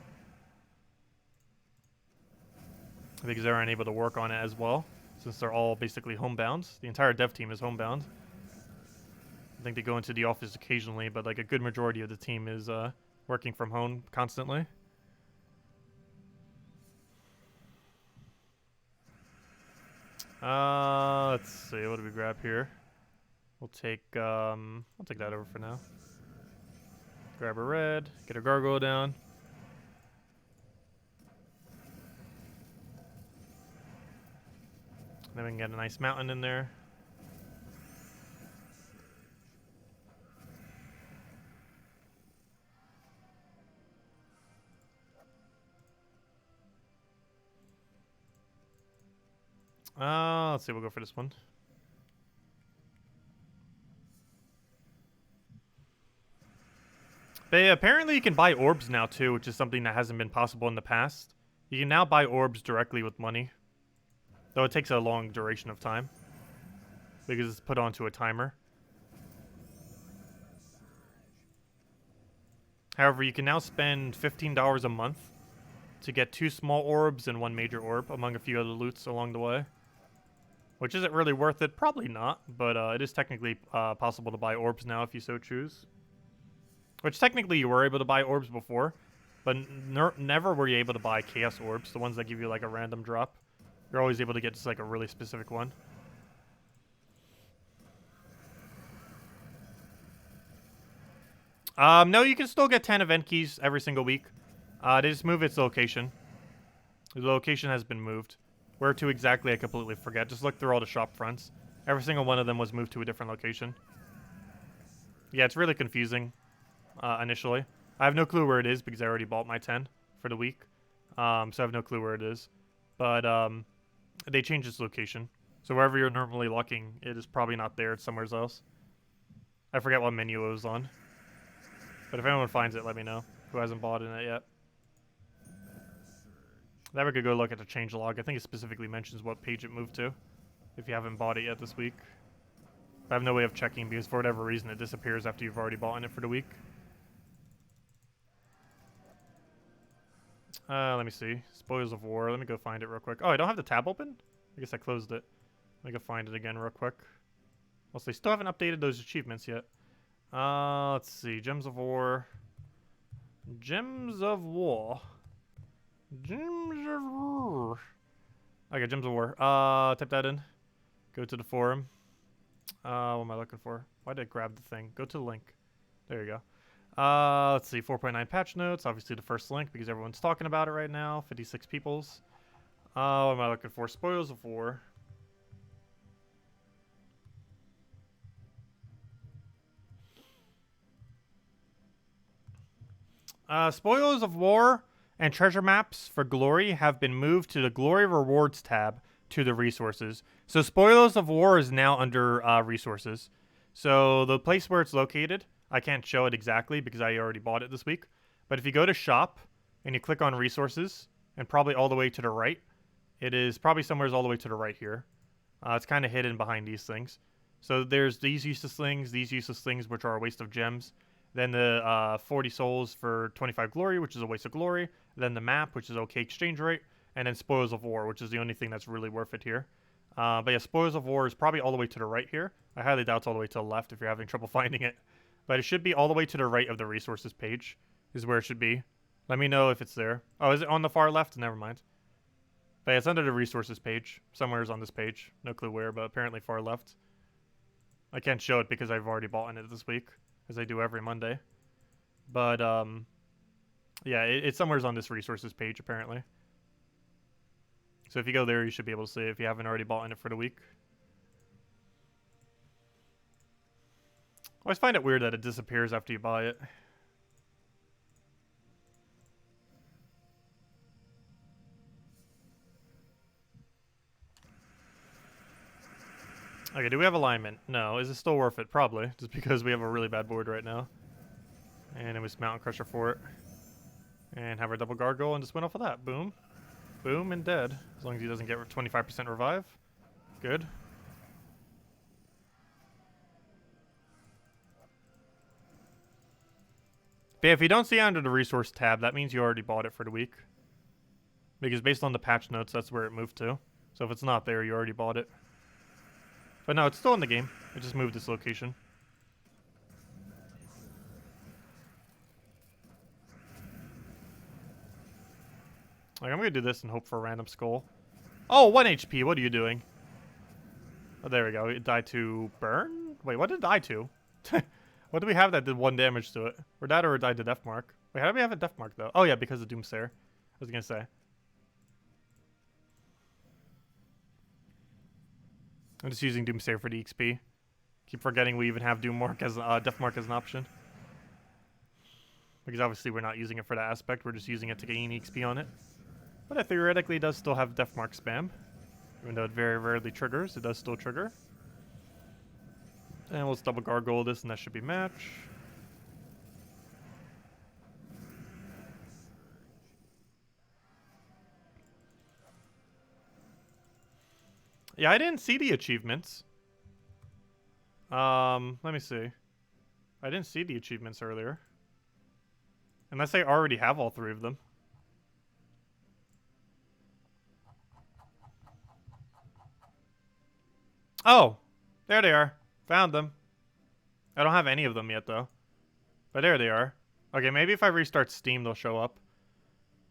Because they aren't able to work on it as well, since they're all basically homebound. The entire dev team is homebound. I think they go into the office occasionally, but like a good majority of the team is working from home constantly. Let's see, what do we grab here? We'll take I'll take that over for now. Grab a red, get a gargoyle down. Then we can get a nice mountain in there. Let's see, we'll go for this one. But yeah, apparently you can buy orbs now too, which is something that hasn't been possible in the past. You can now buy orbs directly with money. Though it takes a long duration of time. Because it's put onto a timer. However, you can now spend $15 a month to get 2 small orbs and 1 major orb, among a few other loots along the way. Which isn't really worth it, probably not, but it is technically possible to buy orbs now if you so choose. Which technically you were able to buy orbs before, but never were you able to buy chaos orbs, the ones that give you like a random drop. You're always able to get just like a really specific one. No, you can still get 10 event keys every single week. They just move its location. The location has been moved. Where to exactly, I completely forget. Just look through all the shop fronts. Every single one of them was moved to a different location. Yeah, it's really confusing, initially. I have no clue where it is because I already bought my 10 for the week. So I have no clue where it is. But, they changed its location. So wherever you're normally looking, it is probably not there. It's somewhere else. I forget what menu it was on. But if anyone finds it, let me know. Who hasn't bought in it yet. Then we could go look at the change log. I think it specifically mentions what page it moved to. If you haven't bought it yet this week. I have no way of checking because for whatever reason it disappears after you've already bought in it for the week. Let me see. Spoils of War. Let me go find it real quick. Oh, I don't have the tab open? I guess I closed it. Let me go find it again real quick. Also, they still haven't updated those achievements yet. Let's see. Gems of War. Gems of War. Gems of War. Okay, Gems of War. Type that in. Go to the forum. What am I looking for? Why did I grab the thing? Go to the link. There you go. Let's see. 4.9 patch notes. Obviously the first link because everyone's talking about it right now. 56 peoples. What am I looking for? Spoils of War. Spoils of War and treasure maps for Glory have been moved to the Glory Rewards tab to the resources. So Spoils of War is now under resources. So the place where it's located, I can't show it exactly because I already bought it this week. But if you go to shop and you click on resources and probably all the way to the right, it is probably somewhere all the way to the right here. It's kind of hidden behind these things. So there's these useless things which are a waste of gems. Then the 40 souls for 25 glory, which is a waste of glory. Then the map, which is okay exchange rate. And then Spoils of War, which is the only thing that's really worth it here. But yeah, Spoils of War is probably all the way to the right here. I highly doubt it's all the way to the left if you're having trouble finding it. But it should be all the way to the right of the resources page is where it should be. Let me know if it's there. Oh, is it on the far left? Never mind. But yeah, it's under the resources page. Somewhere is on this page. No clue where, but apparently far left. I can't show it because I've already bought in it this week, as I do every Monday. But, yeah, it's somewhere on this resources page, apparently. So if you go there, you should be able to see it if you haven't already bought in it for the week. I always find it weird that it disappears after you buy it. Okay, do we have alignment? No. Is it still worth it? Probably. Just because we have a really bad board right now. And then we Mountain Crusher for it. And have our double gargoyle and just win off of that. Boom. Boom and dead. As long as he doesn't get 25% revive. Good. But yeah, if you don't see it under the resource tab, that means you already bought it for the week. Because based on the patch notes, that's where it moved to. So if it's not there, you already bought it. But no, it's still in the game. It just moved this location. Like, I'm gonna do this and hope for a random skull. Oh, 1 HP. What are you doing? Oh, there we go. It died to burn? Wait, what did it die to? What do we have that did 1 damage to it? Or that, or it died to death mark? Wait, how do we have a death mark, though? Oh, yeah, because of Doomsayer. I was gonna say. I'm just using Doomsayer for the XP. Keep forgetting we even have Doom Mark as Death Mark as an option. Because obviously we're not using it for that aspect. We're just using it to gain XP on it. But it theoretically does still have Death Mark spam. Even though it very rarely triggers, it does still trigger. And let's double gargoyle this and that should be match. Yeah, I didn't see the achievements. Let me see. I didn't see the achievements earlier. Unless I already have all 3 of them. Oh! There they are. Found them. I don't have any of them yet, though. But there they are. Okay, maybe if I restart Steam, they'll show up.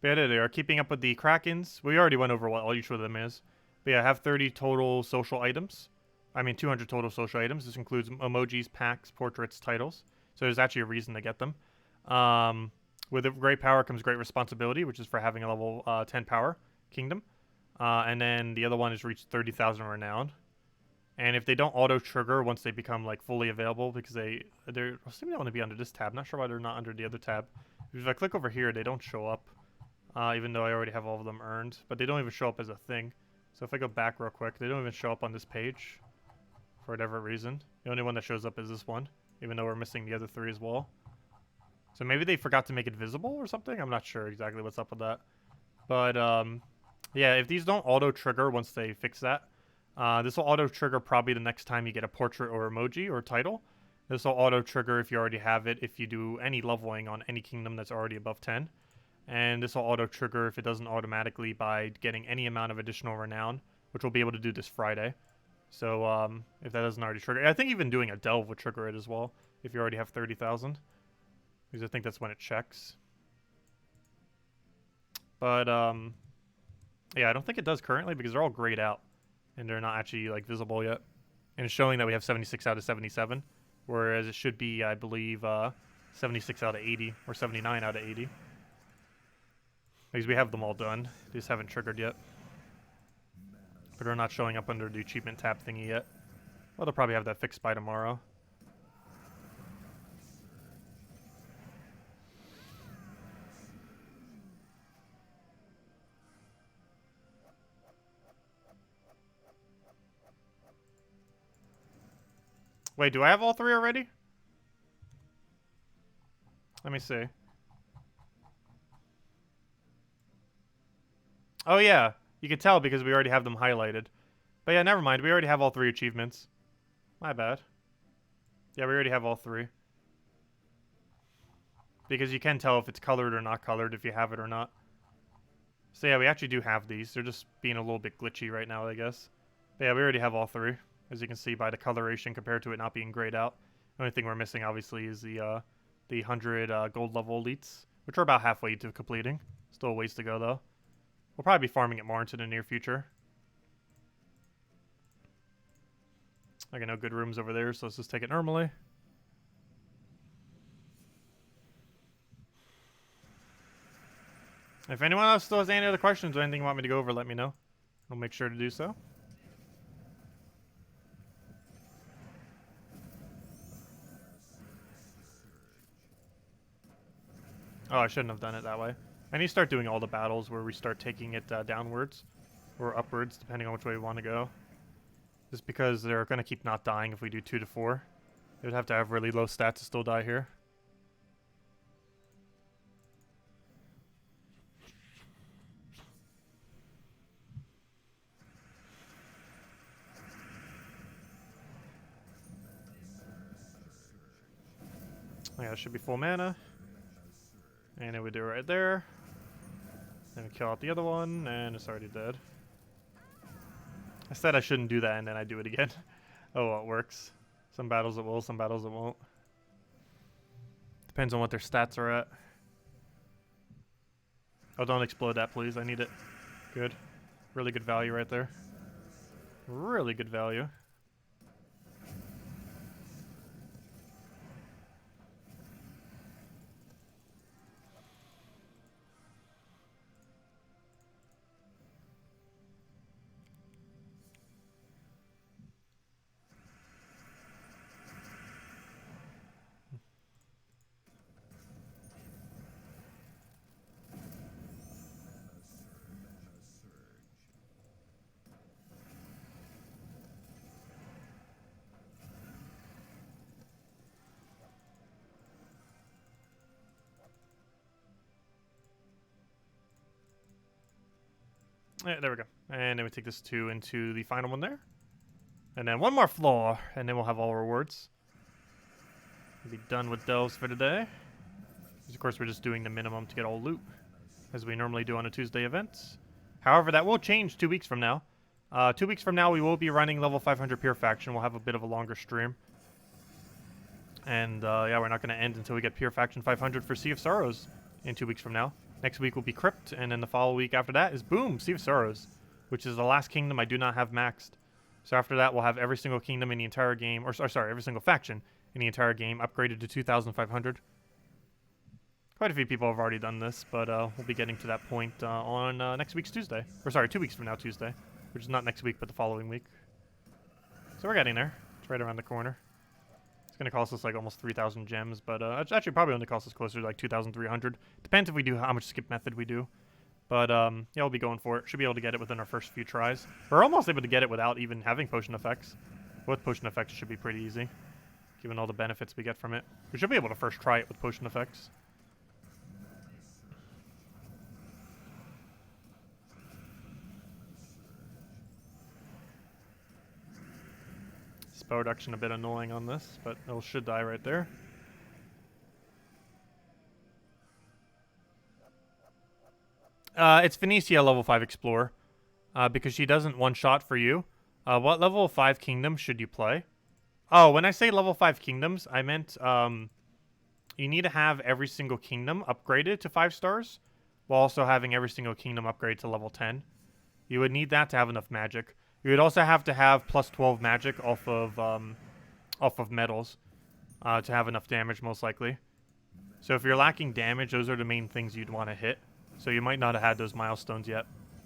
But yeah, there they are. Keeping up with the Krakens. We already went over what all each of them is. But yeah, I have 30 total social items. I mean, 200 total social items. This includes emojis, packs, portraits, titles. So there's actually a reason to get them. With great power comes great responsibility, which is for having a level 10 power kingdom. And then the other one is reach 30,000 renown. And if they don't auto-trigger once they become like fully available, because they're assuming they want to be under this tab. Not sure why they're not under the other tab. If I click over here, they don't show up. Even though I already have all of them earned. But they don't even show up as a thing. So if I go back real quick, they don't even show up on this page. For whatever reason. The only one that shows up is this one. Even though we're missing the other 3 as well. So maybe they forgot to make it visible or something? I'm not sure exactly what's up with that. But, yeah, if these don't auto-trigger once they fix that, this will auto-trigger probably the next time you get a portrait or emoji or title. This will auto-trigger if you already have it, if you do any leveling on any kingdom that's already above 10. And this will auto-trigger if it doesn't automatically by getting any amount of additional renown, which we'll be able to do this Friday. So, if that doesn't already trigger... I think even doing a delve would trigger it as well, if you already have 30,000. Because I think that's when it checks. But, yeah, I don't think it does currently because they're all grayed out. And they're not actually, like, visible yet. And it's showing that we have 76 out of 77. Whereas it should be, I believe, 76 out of 80. Or 79 out of 80. Because we have them all done. They just haven't triggered yet. But they're not showing up under the achievement tab thingy yet. Well, they'll probably have that fixed by tomorrow. Wait, do I have all 3 already? Let me see. Oh, yeah. You can tell because we already have them highlighted. But yeah, never mind. We already have all 3 achievements. My bad. Yeah, we already have all 3. Because you can tell if it's colored or not colored, if you have it or not. So yeah, we actually do have these. They're just being a little bit glitchy right now, I guess. But yeah, we already have all 3. As you can see by the coloration compared to it not being grayed out. The only thing we're missing, obviously, is the 100 gold level elites. Which are about halfway to completing. Still a ways to go, though. We'll probably be farming it more into the near future. I got no good rooms over there, so let's just take it normally. If anyone else still has any other questions or anything you want me to go over, let me know. I'll make sure to do so. Oh, I shouldn't have done it that way. I need to start doing all the battles where we start taking it downwards or upwards, depending on which way we want to go. Just because they're going to keep not dying if we do 2 to 4. They would have to have really low stats to still die here. Yeah, it should be full mana. And it would do it right there. Then we kill out the other one, and it's already dead. I said I shouldn't do that, and then I do it again. Oh, well, it works. Some battles it will, some battles it won't. Depends on what their stats are at. Oh, don't explode that, please. I need it. Good. Really good value right there. Really good value. Yeah, there we go. And then we take this 2 into the final one there. And then one more floor, and then we'll have all rewards. We'll be done with delves for today. Of course, we're just doing the minimum to get all loot, as we normally do on a Tuesday event. However, that will change 2 weeks from now. 2 weeks from now, we will be running level 500 Pure Faction. We'll have a bit of a longer stream. And yeah, we're not going to end until we get Pure Faction 500 for Sea of Sorrows in 2 weeks from now. Next week will be Crypt, and then the following week after that is boom, Sea of Sorrows, which is the last kingdom I do not have maxed. So after that, we'll have every single kingdom in the entire game, or sorry, every single faction in the entire game upgraded to 2,500. Quite a few people have already done this, but we'll be getting to that point on next week's Tuesday. Or sorry, 2 weeks from now Tuesday, which is not next week, but the following week. So we're getting there. It's right around the corner. It's going to cost us like almost 3,000 gems, but it's actually probably only cost us closer to like 2,300. Depends if we do how much skip method we do. But yeah, we'll be going for it. Should be able to get it within our first few tries. We're almost able to get it without even having potion effects. With potion effects, it should be pretty easy, given all the benefits we get from it. We should be able to first try it with potion effects. Spell reduction a bit annoying on this, but it should die right there. It's Phoenicia level 5 Explorer, because she doesn't one-shot for you. What level 5 kingdom should you play? Oh, when I say level 5 kingdoms, I meant you need to have every single kingdom upgraded to 5 stars, while also having every single kingdom upgrade to level 10. You would need that to have enough magic. You would also have to have plus 12 magic off of medals to have enough damage, most likely. So if you're lacking damage, those are the main things you'd want to hit. So you might not have had those milestones yet.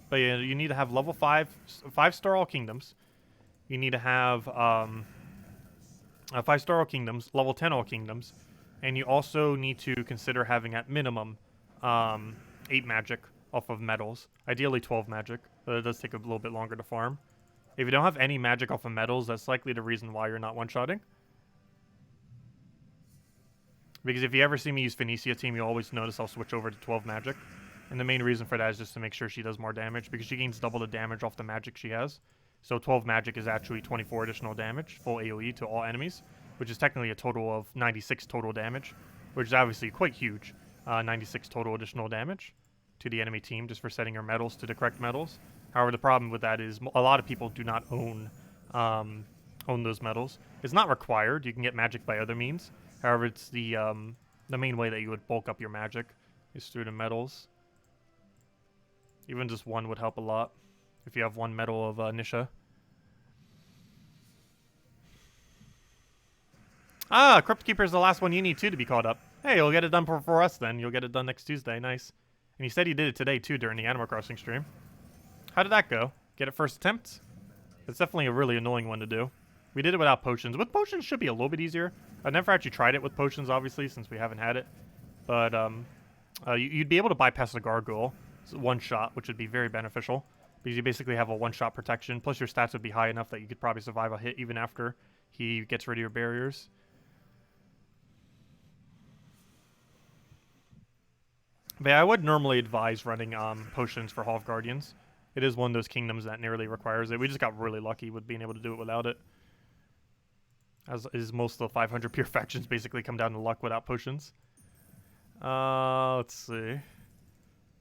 But yeah, you need to have level 5-star all kingdoms. You need to have 5-star all kingdoms, level 10 all kingdoms. And you also need to consider having at minimum 8 magic off of medals. Ideally 12 magic, but it does take a little bit longer to farm. If you don't have any magic off of medals, that's likely the reason why you're not one-shotting. Because if you ever see me use Phoenicia team, you'll always notice I'll switch over to 12 magic. And the main reason for that is just to make sure she does more damage, because she gains double the damage off the magic she has. So 12 magic is actually 24 additional damage, full AoE to all enemies, which is technically a total of 96 total damage, which is obviously quite huge. 96 total additional damage to the enemy team just for setting your medals to the correct medals. However, the problem with that is a lot of people do not own those medals. It's not required. You can get magic by other means. However, it's the main way that you would bulk up your magic is through the medals. Even just one would help a lot if you have one medal of Nisha. Ah, Crypt Keeper is the last one you need too to be caught up. Hey, you'll get it done for us then. You'll get it done next Tuesday. Nice. And you said you did it today too during the Animal Crossing stream. How did that go? Get it first attempt? It's definitely a really annoying one to do. We did it without potions. With potions should be a little bit easier. I've never actually tried it with potions, obviously, since we haven't had it. But you'd be able to bypass the gargoyle one shot, which would be very beneficial. Because you basically have a one-shot protection, plus your stats would be high enough that you could probably survive a hit even after he gets rid of your barriers. But yeah, I would normally advise running potions for Hall of Guardians. It is one of those kingdoms that nearly requires it. We just got really lucky with being able to do it without it. As is most of the 500 pure factions basically come down to luck without potions. Let's see.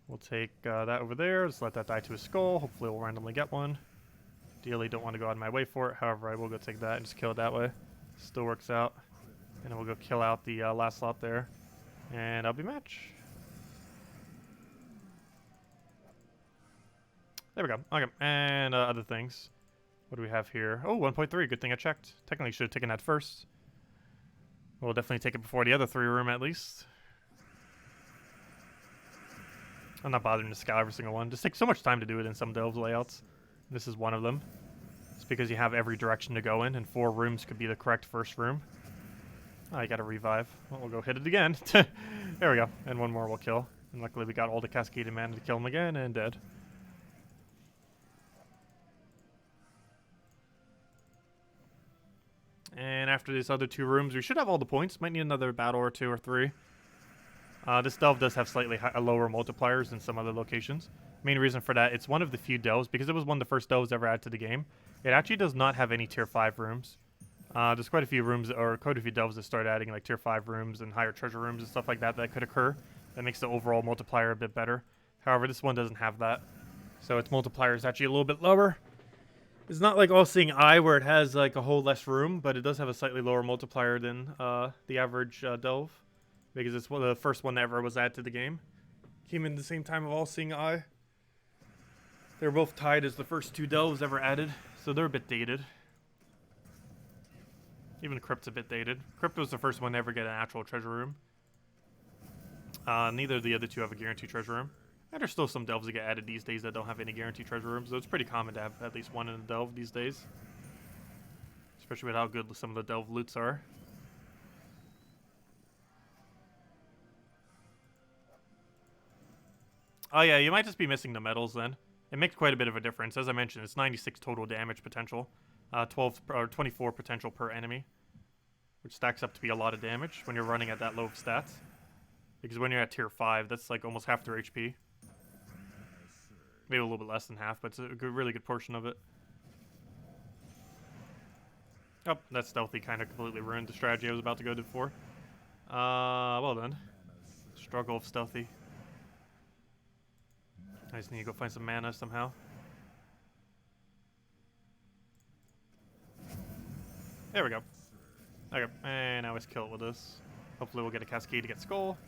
We'll take that over there. Just let that die to his skull. Hopefully we'll randomly get one. Ideally don't want to go out of my way for it. However, I will go take that and just kill it that way. Still works out. And then we'll go kill out the last slot there. And I'll be match. There we go. Okay. And other things. What do we have here? Oh, 1.3. Good thing I checked. Technically should have taken that first. We'll definitely take it before the other 3 room at least. I'm not bothering to scout every single one. Just takes so much time to do it in some delve layouts. This is one of them. It's because you have every direction to go in, and 4 rooms could be the correct first room. Oh, you gotta revive. Well, we'll go hit it again. There we go. And one more we'll kill. And luckily we got all the cascaded mana to kill him again, and dead. And after these other 2 rooms, we should have all the points. Might need another battle or 2 or 3. This delve does have slightly lower multipliers than some other locations. Main reason for that, it's one of the few delves, because it was one of the first delves ever added to the game. It actually does not have any tier 5 rooms. There's quite a few rooms, or quite a few delves that start adding like tier 5 rooms and higher treasure rooms and stuff like that that could occur. That makes the overall multiplier a bit better. However, this one doesn't have that. So its multiplier is actually a little bit lower. It's not like All-Seeing Eye where it has like a whole less room, but it does have a slightly lower multiplier than the average delve. Because it's one of the first one that ever was added to the game. Came in the same time of All-Seeing Eye. They're both tied as the first 2 delves ever added, so they're a bit dated. Even Crypt's a bit dated. Crypt was the first one to ever get an actual treasure room. Neither of the other 2 have a guaranteed treasure room. And there's still some delves that get added these days that don't have any guaranteed treasure rooms, so it's pretty common to have at least one in a delve these days. Especially with how good some of the delve loots are. Oh yeah, you might just be missing the medals then. It makes quite a bit of a difference. As I mentioned, it's 96 total damage potential. 12 or 24 potential per enemy. Which stacks up to be a lot of damage when you're running at that low of stats. Because when you're at tier 5, that's like almost half their HP. Maybe a little bit less than half, but it's a really good portion of it. Oh, that stealthy kind of completely ruined the strategy I was about to go to for. Well done. Struggle of stealthy. I just need to go find some mana somehow. There we go. Okay, and now let's kill it with this. Hopefully we'll get a cascade to get skull.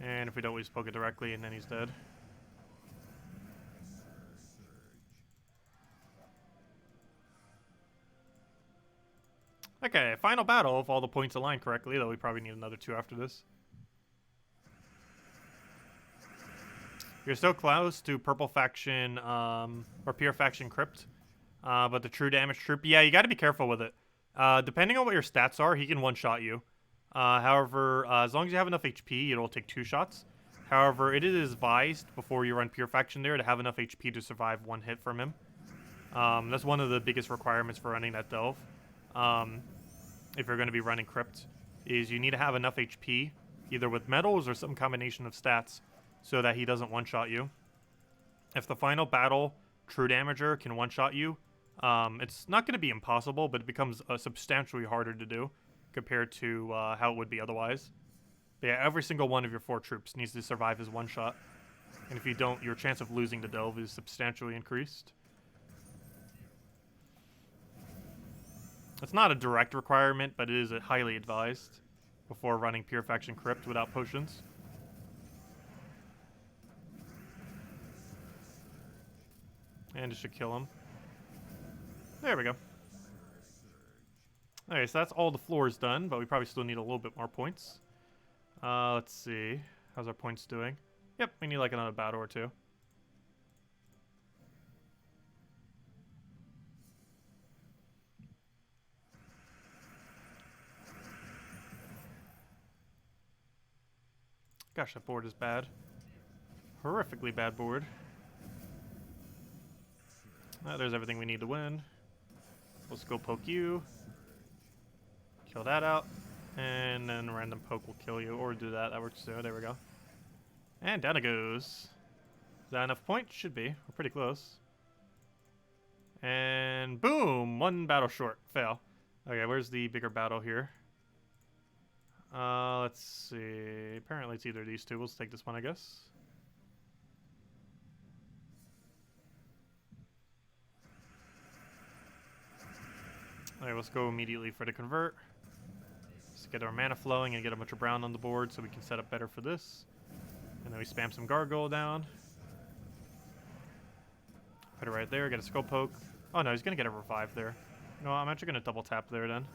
And if we don't, we just poke it directly and then he's dead. Okay, final battle if all the points align correctly, though we probably need another 2 after this. You're so close to purple faction, or pure faction crypt. But the true damage troop, yeah, you gotta be careful with it. Depending on what your stats are, he can one-shot you. However, as long as you have enough HP, it'll take 2 shots. However, it is advised before you run pure faction there to have enough HP to survive 1 hit from him. That's one of the biggest requirements for running that delve. If you're going to be running crypt, is you need to have enough HP, either with medals or some combination of stats, so that he doesn't one-shot you. If the final battle true damager can one-shot you, it's not going to be impossible, but it becomes substantially harder to do compared to how it would be otherwise. But yeah, every single one of your 4 troops needs to survive his one-shot. And if you don't, your chance of losing the delve is substantially increased. It's not a direct requirement, but it is highly advised before running pure faction crypt without potions. And it should kill him. There we go. Okay, so that's all the floors done, but we probably still need a little bit more points. Let's see. How's our points doing? Yep, we need like another battle or 2. Gosh, that board is bad. Horrifically bad board. There's everything we need to win. Let's go poke you. Kill that out. And then random poke will kill you. Or do that. That works too. There we go. And down it goes. Is that enough points? Should be. We're pretty close. And boom! 1 battle short. Fail. Okay, where's the bigger battle here? Let's see. Apparently it's either these two. We'll just take this one, I guess. Alright, let's go immediately for the convert. Let's get our mana flowing and get a bunch of brown on the board so we can set up better for this. And then we spam some gargoyle down. Put it right there, get a skull poke. Oh no, he's gonna get a revive there. No, I'm actually gonna double tap there then.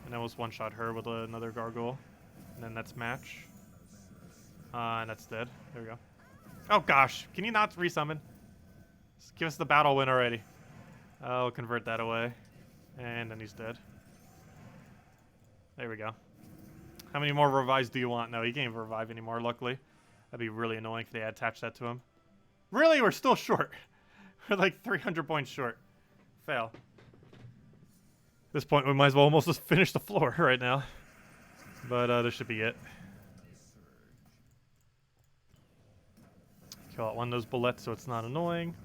And then we'll one-shot her with another gargoyle. And then that's match. And that's dead. There we go. Oh gosh, can you not resummon? Just give us the battle win already. I'll convert that away. And then he's dead. There we go. How many more revives do you want? No, he can't even revive anymore, luckily. That'd be really annoying if they had attached that to him. Really? We're still short. We're like 300 points short. Fail. At this point, we might as well almost just finish the floor right now. But this should be it. Kill out one of those bullets so it's not annoying.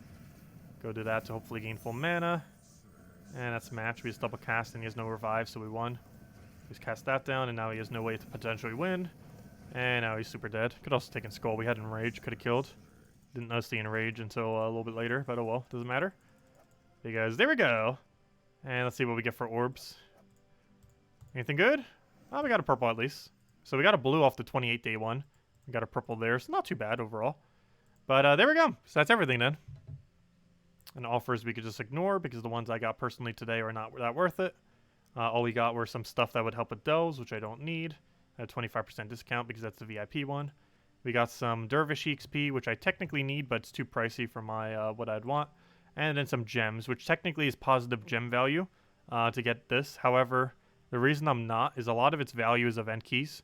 Go do that to hopefully gain full mana. And that's a match. We just double cast and he has no revive, so we won. Just cast that down, and now he has no way to potentially win. And now he's super dead. Could also take in Skull. We had Enrage, could have killed. Didn't notice the Enrage until a little bit later, but oh well, doesn't matter. Because there we go. And let's see what we get for orbs. Anything good? Oh, we got a purple at least. So we got a blue off the 28-day one. We got a purple there, so not too bad overall. But there we go. So that's everything then. And offers we could just ignore because the ones I got personally today are not that worth it. All we got were some stuff that would help with delves, which I don't need. At a 25% discount because that's the VIP one. We got some Dervish EXP, which I technically need, but it's too pricey for my what I'd want. And then some gems, which technically is positive gem value to get this. However, the reason I'm not is a lot of its value is event keys.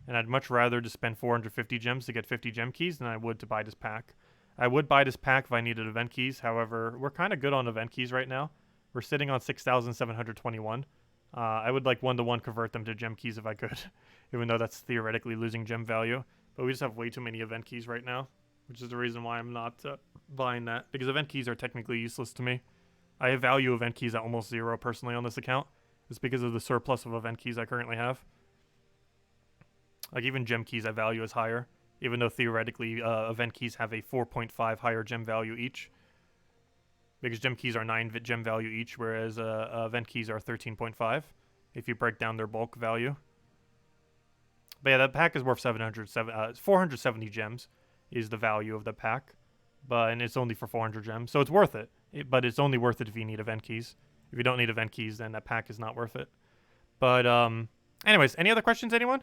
And I'd much rather just spend 450 gems to get 50 gem keys than I would to buy this pack. I would buy this pack if I needed event keys. However, we're kind of good on event keys right now. We're sitting on 6,721. I would like one-to-one convert them to gem keys if I could, even though that's theoretically losing gem value. But we just have way too many event keys right now, which is the reason why I'm not buying that, because event keys are technically useless to me. I value event keys at almost 0 personally on this account. It's because of the surplus of event keys I currently have. Like even gem keys I value as higher, even though theoretically event keys have a 4.5 higher gem value each. Because gem keys are 9 gem value each, whereas event keys are 13.5 if you break down their bulk value. But yeah, that pack is worth 470 gems is the value of the pack. And it's only for 400 gems, so it's worth it. But it's only worth it if you need event keys. If you don't need event keys, then that pack is not worth it. But anyways, any other questions, anyone?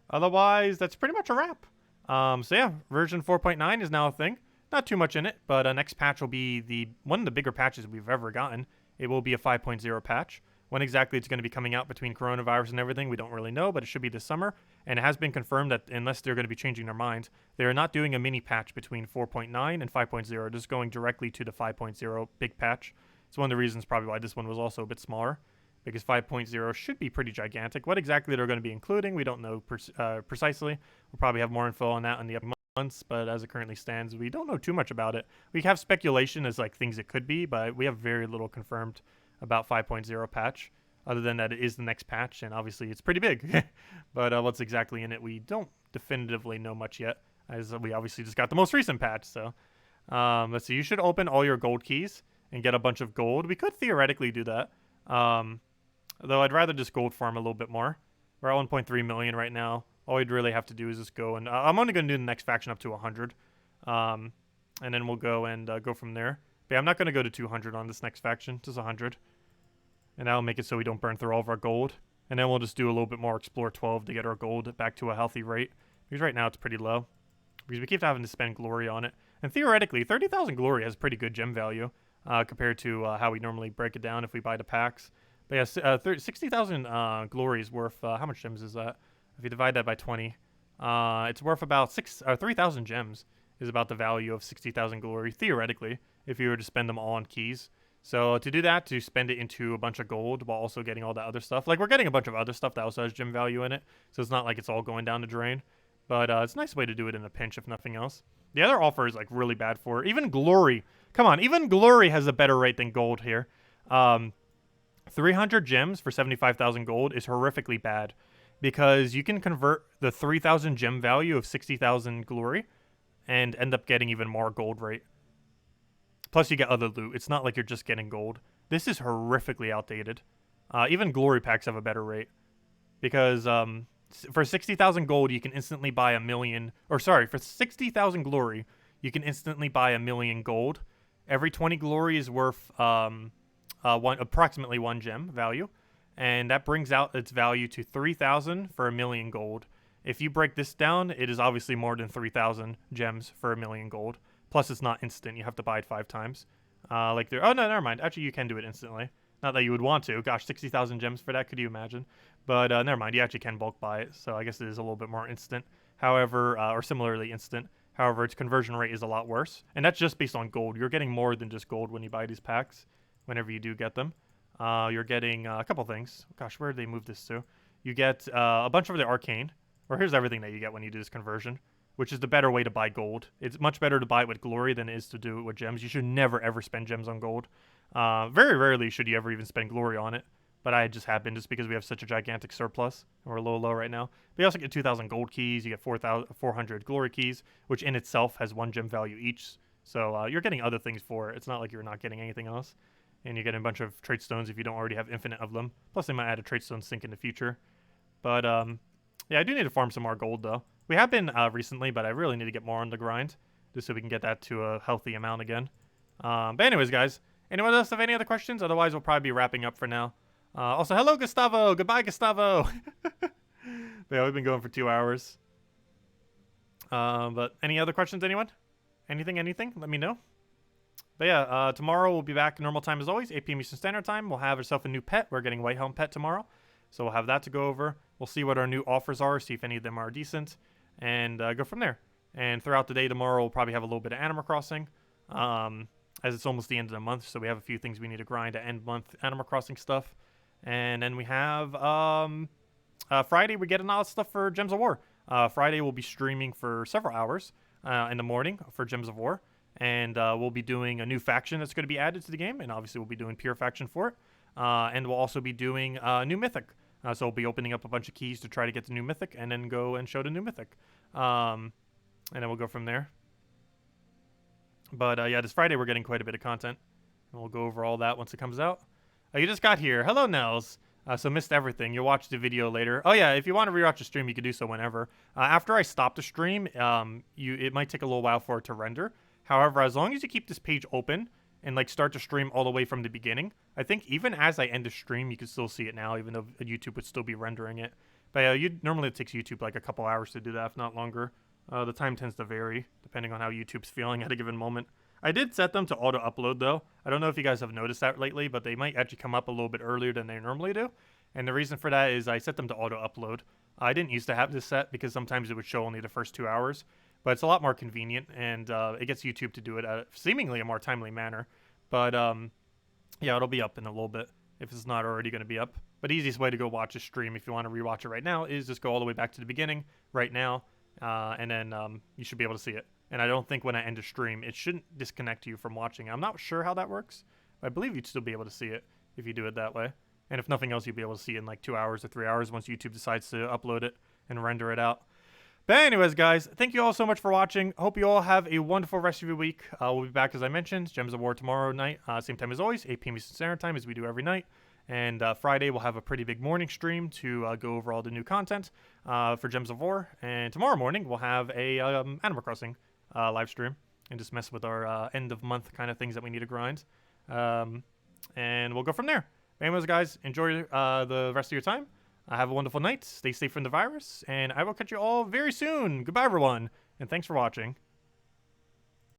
Otherwise, that's pretty much a wrap. So yeah, version 4.9 is now a thing. Not too much in it, but next patch will be one of the bigger patches we've ever gotten. It will be a 5.0 patch. When exactly it's going to be coming out between coronavirus and everything, we don't really know, but it should be this summer. And it has been confirmed that unless they're going to be changing their minds, they are not doing a mini patch between 4.9 and 5.0, just going directly to the 5.0 big patch. It's one of the reasons probably why this one was also a bit smaller, because 5.0 should be pretty gigantic. What exactly they're going to be including, we don't know precisely. We'll probably have more info on that in the upcoming months, but as it currently stands, we don't know too much about it. We have speculation as like things it could be, but we have very little confirmed about 5.0 patch, other than that it is the next patch, and obviously it's pretty big. But what's exactly in it, we don't definitively know much yet, as we obviously just got the most recent patch. So let's see, you should open all your gold keys and get a bunch of gold. We could theoretically do that, though I'd rather just gold farm a little bit more. We're at 1.3 million right now. All we'd really have to do is just go and I'm only going to do the next faction up to 100, and then we'll go and go from there. But yeah, I'm not going to go to 200 on this next faction, just 100. And that'll make it so we don't burn through all of our gold. And then we'll just do a little bit more Explore 12 to get our gold back to a healthy rate. Because right now it's pretty low. Because we keep having to spend glory on it. And theoretically, 30,000 glory has pretty good gem value compared to how we normally break it down if we buy the packs. But yeah, 60,000 glory is worth, how much gems is that? If you divide that by 20, it's worth about 3,000 gems is about the value of 60,000 glory, theoretically, if you were to spend them all on keys. So to do that, to spend it into a bunch of gold while also getting all that other stuff. Like, we're getting a bunch of other stuff that also has gem value in it. So it's not like it's all going down the drain. But it's a nice way to do it in a pinch, if nothing else. The other offer is, like, really bad for it. Even Glory. Come on, even Glory has a better rate than gold here. 300 gems for 75,000 gold is horrifically bad. Because you can convert the 3,000 gem value of 60,000 Glory and end up getting even more gold rate. Plus, you get other loot. It's not like you're just getting gold. This is horrifically outdated. Even glory packs have a better rate. Because for 60,000 gold, you can instantly buy a million... Or sorry, for 60,000 glory, you can instantly buy a million gold. Every 20 glory is worth approximately 1 gem value. And that brings out its value to 3,000 for a million gold. If you break this down, it is obviously more than 3,000 gems for a million gold. Plus, it's not instant. You have to buy it 5 times. Oh, no, never mind. Actually, you can do it instantly. Not that you would want to. Gosh, 60,000 gems for that. Could you imagine? But never mind. You actually can bulk buy it. So I guess it is a little bit more instant. However, or similarly instant. However, its conversion rate is a lot worse. And that's just based on gold. You're getting more than just gold when you buy these packs. Whenever you do get them. You're getting a couple things. Gosh, where did they move this to? You get a bunch of the arcane. Or here's everything that you get when you do this conversion. Which is the better way to buy gold. It's much better to buy it with glory than it is to do it with gems. You should never, ever spend gems on gold. Very rarely should you ever even spend glory on it. But I just happened just because we have such a gigantic surplus. And we're a little low right now. But you also get 2,000 gold keys. You get 400 glory keys, which in itself has 1 gem value each. So you're getting other things for it. It's not like you're not getting anything else. And you're getting a bunch of trait stones if you don't already have infinite of them. Plus, they might add a trait stone sink in the future. But yeah, I do need to farm some more gold, though. We have been recently, but I really need to get more on the grind, just so we can get that to a healthy amount again. But anyways, guys, anyone else have any other questions? Otherwise, we'll probably be wrapping up for now. Also, hello, Gustavo. Goodbye, Gustavo. But yeah, we've been going for 2 hours. But any other questions, anyone? Anything? Let me know. But yeah, tomorrow we'll be back normal time as always, 8 p.m. Eastern Standard Time. We'll have ourselves a new pet. We're getting White Helm pet tomorrow. So we'll have that to go over. We'll see what our new offers are, see if any of them are decent, and go from there. And throughout the day tomorrow, we'll probably have a little bit of Animal Crossing, as it's almost the end of the month, so we have a few things we need to grind to end month Animal Crossing stuff. And then we have Friday, we get a lot of stuff for Gems of War. Friday, we'll be streaming for several hours in the morning for Gems of War. And we'll be doing a new faction that's going to be added to the game, and obviously we'll be doing pure faction for it. And we'll also be doing new Mythic. So we'll be opening up a bunch of keys to try to get the new Mythic, and then go and show the new Mythic. And then we'll go from there. But yeah, this Friday we're getting quite a bit of content. And we'll go over all that once it comes out. You just got here. Hello, Nels. So missed everything. You'll watch the video later. Oh yeah, if you want to rewatch the stream, you can do so whenever. After I stop the stream, it might take a little while for it to render. However, as long as you keep this page open and like start to stream all the way from the beginning, I think even as I end the stream, you can still see it now, even though YouTube would still be rendering it. But normally it takes YouTube like a couple hours to do that, if not longer. The time tends to vary depending on how YouTube's feeling at a given moment. I did set them to auto-upload, though. I don't know if you guys have noticed that lately, but they might actually come up a little bit earlier than they normally do. And the reason for that is I set them to auto-upload. I didn't used to have this set because sometimes it would show only the first 2 hours. But it's a lot more convenient, and it gets YouTube to do it at seemingly a more timely manner. But yeah, it'll be up in a little bit if it's not already going to be up. But the easiest way to go watch a stream if you want to rewatch it right now is just go all the way back to the beginning right now, and then you should be able to see it. And I don't think when I end a stream, it shouldn't disconnect you from watching. I'm not sure how that works, but I believe you'd still be able to see it if you do it that way. And if nothing else, you'll be able to see it in like 2 hours or 3 hours once YouTube decides to upload it and render it out. But anyways, guys, thank you all so much for watching. Hope you all have a wonderful rest of your week. We'll be back, as I mentioned, Gems of War tomorrow night, same time as always, 8 p.m. Eastern Standard Time, as we do every night. And Friday, we'll have a pretty big morning stream to go over all the new content for Gems of War. And tomorrow morning, we'll have a Animal Crossing live stream and just mess with our end of month kind of things that we need to grind. And we'll go from there. Anyways, guys, enjoy the rest of your time. Have a wonderful night. Stay safe from the virus. And I will catch you all very soon. Goodbye, everyone. And thanks for watching.